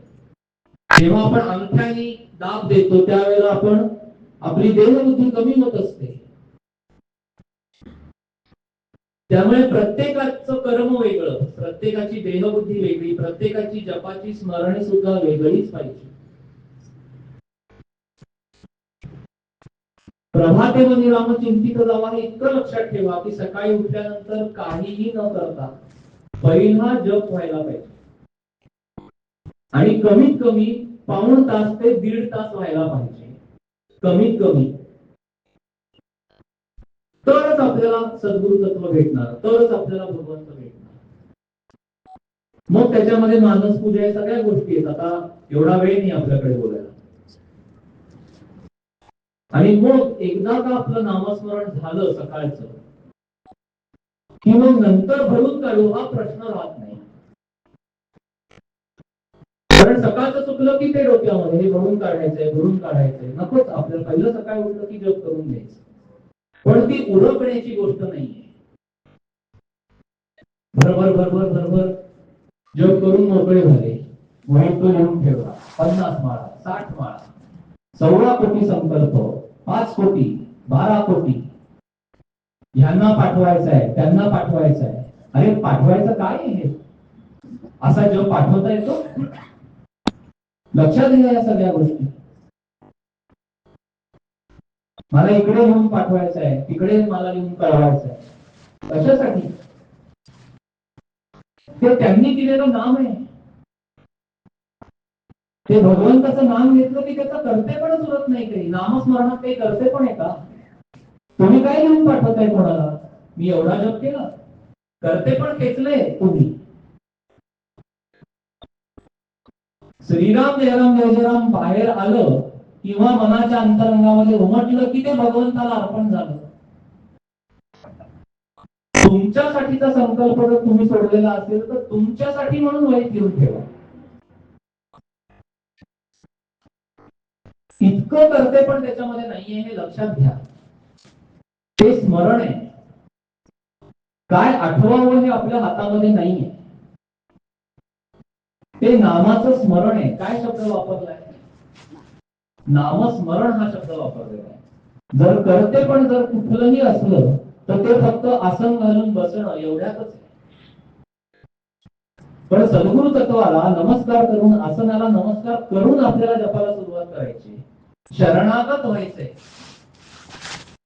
जेव्हा आपण अंगठ्याने दाब देतो त्यावेळेला आपण आपली देहबुद्धी कमी होत असते. त्यामुळे प्रत्येकाचं कर्म वेगळं, प्रत्येकाची देहबुद्धी वेगळी, प्रत्येकाची जपाची स्मरणे सुद्धा वेगळीच पाहिजे. प्रभाते मनी रामचिंतित जावा हे इतकं लक्षात ठेवा की सकाळी उठल्यानंतर काहीही न करता पहिला जप व्हायला पाहिजे. आणि कमीत कमी पाऊण तास ते 1.5 तास व्हायला पाहिजे. कमीत कमी. तरच आपल्याला सद्गुरु तत्व भेटणार, तरच आपल्याला भगवंत भेटणार. मग त्याच्यामध्ये मानस पूजा या सगळ्या गोष्टी आहेत. आता एवढा वेळ नाही आपल्याकडे बोलायला. आणि मग एकदा का आपलं नामस्मरण झालं सकाळचं की मग नंतर भरून काढू हा प्रश्न राहत नाही. कारण सकाळचं चुकलं की ते डोक्यामध्ये हे भरून काढायचंय, भरून काढायचंय. नकोच, आपल्याला पहिलं सकाळी उठलं की जप करून घ्यायचं. पण ती उरकण्याची गोष्ट नाहीये. भरभर भरभर भरभर जप करून मोकळे झाले, वहीत तो लिहून ठेवला. 50 माळा, 60 माळा, 14 कोटी संकल्प, 5 कोटी, 12 कोटी, ह्यांना पाठवायचं आहे, त्यांना पाठवायचं आहे. अरे पाठवायचं काय आहे? असा जप पाठवता येतो? लक्षात घ्या या सगळ्या गोष्टी. मला इकडे लिहून पाठवायचं आहे, तिकडे मला लिहून कळवायचं आहे. कशासाठी? ते त्यांनी दिलेलं नाम आहे. ते भगवंताचं नाम घेतलं की त्याचा कर्तेपणच उरत नाही. काही नामस्मरणात काही कर्तेपण आहे का? तुम्ही काय लिहून पाठवताय कोणाला? मी एवढा जप केला, कर्तेपण खेचलंय तुम्ही. श्रीराम जयराम जय जयराम बाहेर आलं किंवा मनाच्या अंतरंगामध्ये उमटलं की ते भगवंताला अर्पण झालं. तुमच्यासाठीचा संकल्प जर तुम्ही सोडलेला असेल तर तुमच्यासाठी म्हणून वहीत लिहून ठेवा इतकं करते पण त्याच्यामध्ये नाहीये हे लक्षात घ्या. ते स्मरण आहे. काय आठवावं हे आपल्या हातामध्ये नाहीये. ते नामाचं स्मरण आहे. काय शब्द वापरलाय? नामस्मरण हा शब्द वापरलेला आहे. जर करते पण जर कुठलंही असलं तर ते फक्त आसन घालून बसणं एवढ्यातच आहे. पण सद्गुरु तत्वाला नमस्कार करून, आसनाला नमस्कार करून आपल्याला जपाला सुरुवात करायची, शरणागत व्हायचंय.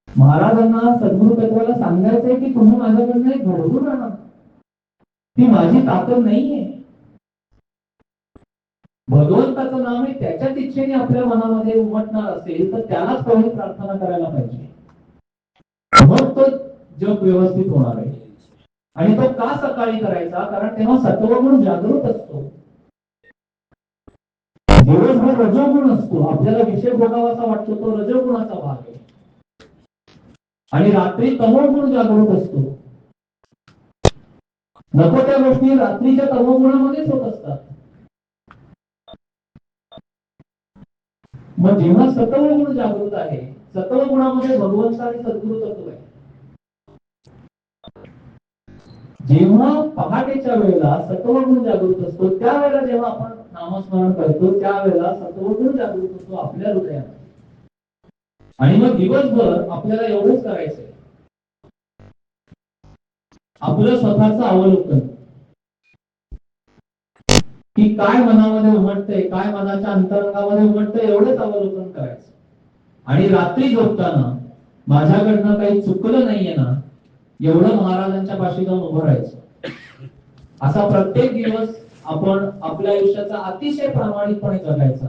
महाराजांना सद्गुरु तत्वाला सांगायचंय की तुम्ही माझ्याकडनं एक घडवून आणा. ती माझी ताकद नाहीये. भगवंताचं नाम हे त्याच्याच इच्छेने आपल्या मनामध्ये उमटणार असेल तर त्यालाच पहिली प्रार्थना करायला पाहिजे. मग तो जप व्यवस्थित होणार आहे. आणि तो का सकाळी करायचा? कारण तेव्हा सत्वगुण जागृत असतो. दिवसभर रजोगुण असतो. आपल्याला विषय भोगावाचा वाटतो तो रजोगुणाचा भाग आहे. आणि रात्री तमोगुण जागृत असतो. नको त्या गोष्टी रात्रीच्या तमोगुणामध्येच होत असतात. मग जेव्हा सत्वगुण जागृत आहे, सत्वगुणामध्ये भगवंत आणि सद्गुरु तत्व आहे. जेव्हा पहाटेच्या वेळेला सत्वगुण जागृत असतो त्यावेळेला जेव्हा आपण नामस्मरण करतो त्यावेळेला सत्वगुण जागृत असतो आपल्या हृदयात. आणि मग दिवसभर आपल्याला एवढंच करायचंय, आपलं स्वतःचं अवलोकन की काय मनामध्ये उमटतंय, काय मनाच्या अंतरंगामध्ये उमटतंय एवढंच अवलोकन करायचं. आणि रात्री झोपताना माझ्याकडनं काही चुकलं नाहीये ना एवढं महाराजांच्या पाशी जाऊन उभं राहायचं. असा प्रत्येक दिवस आपण आपल्या आयुष्याचा अतिशय प्रामाणिकपणे जगायचा,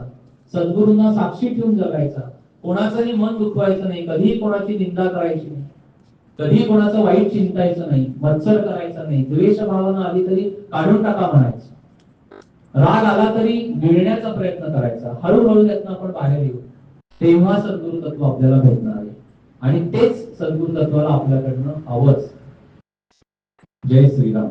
सद्गुरूंना साक्षी ठेवून जगायचा. कोणाचंही मन दुखवायचं नाही, कधीही कोणाची निंदा करायची नाही, कधी कोणाचं वाईट चिंतायचं नाही, मत्सर करायचा नाही, द्वेष भावना आली तरी काढून टाका म्हणायचं, राग आला तरी गिळण्याचा प्रयत्न करायचा. हळूहळू त्यातून आपण बाहेर येऊ. तेव्हा सद्गुरु तत्व आपल्याला भेटणार आहे. आणि तेच सद्गुरु तत्वाला आपल्याकडनं हवंच. जय श्रीराम.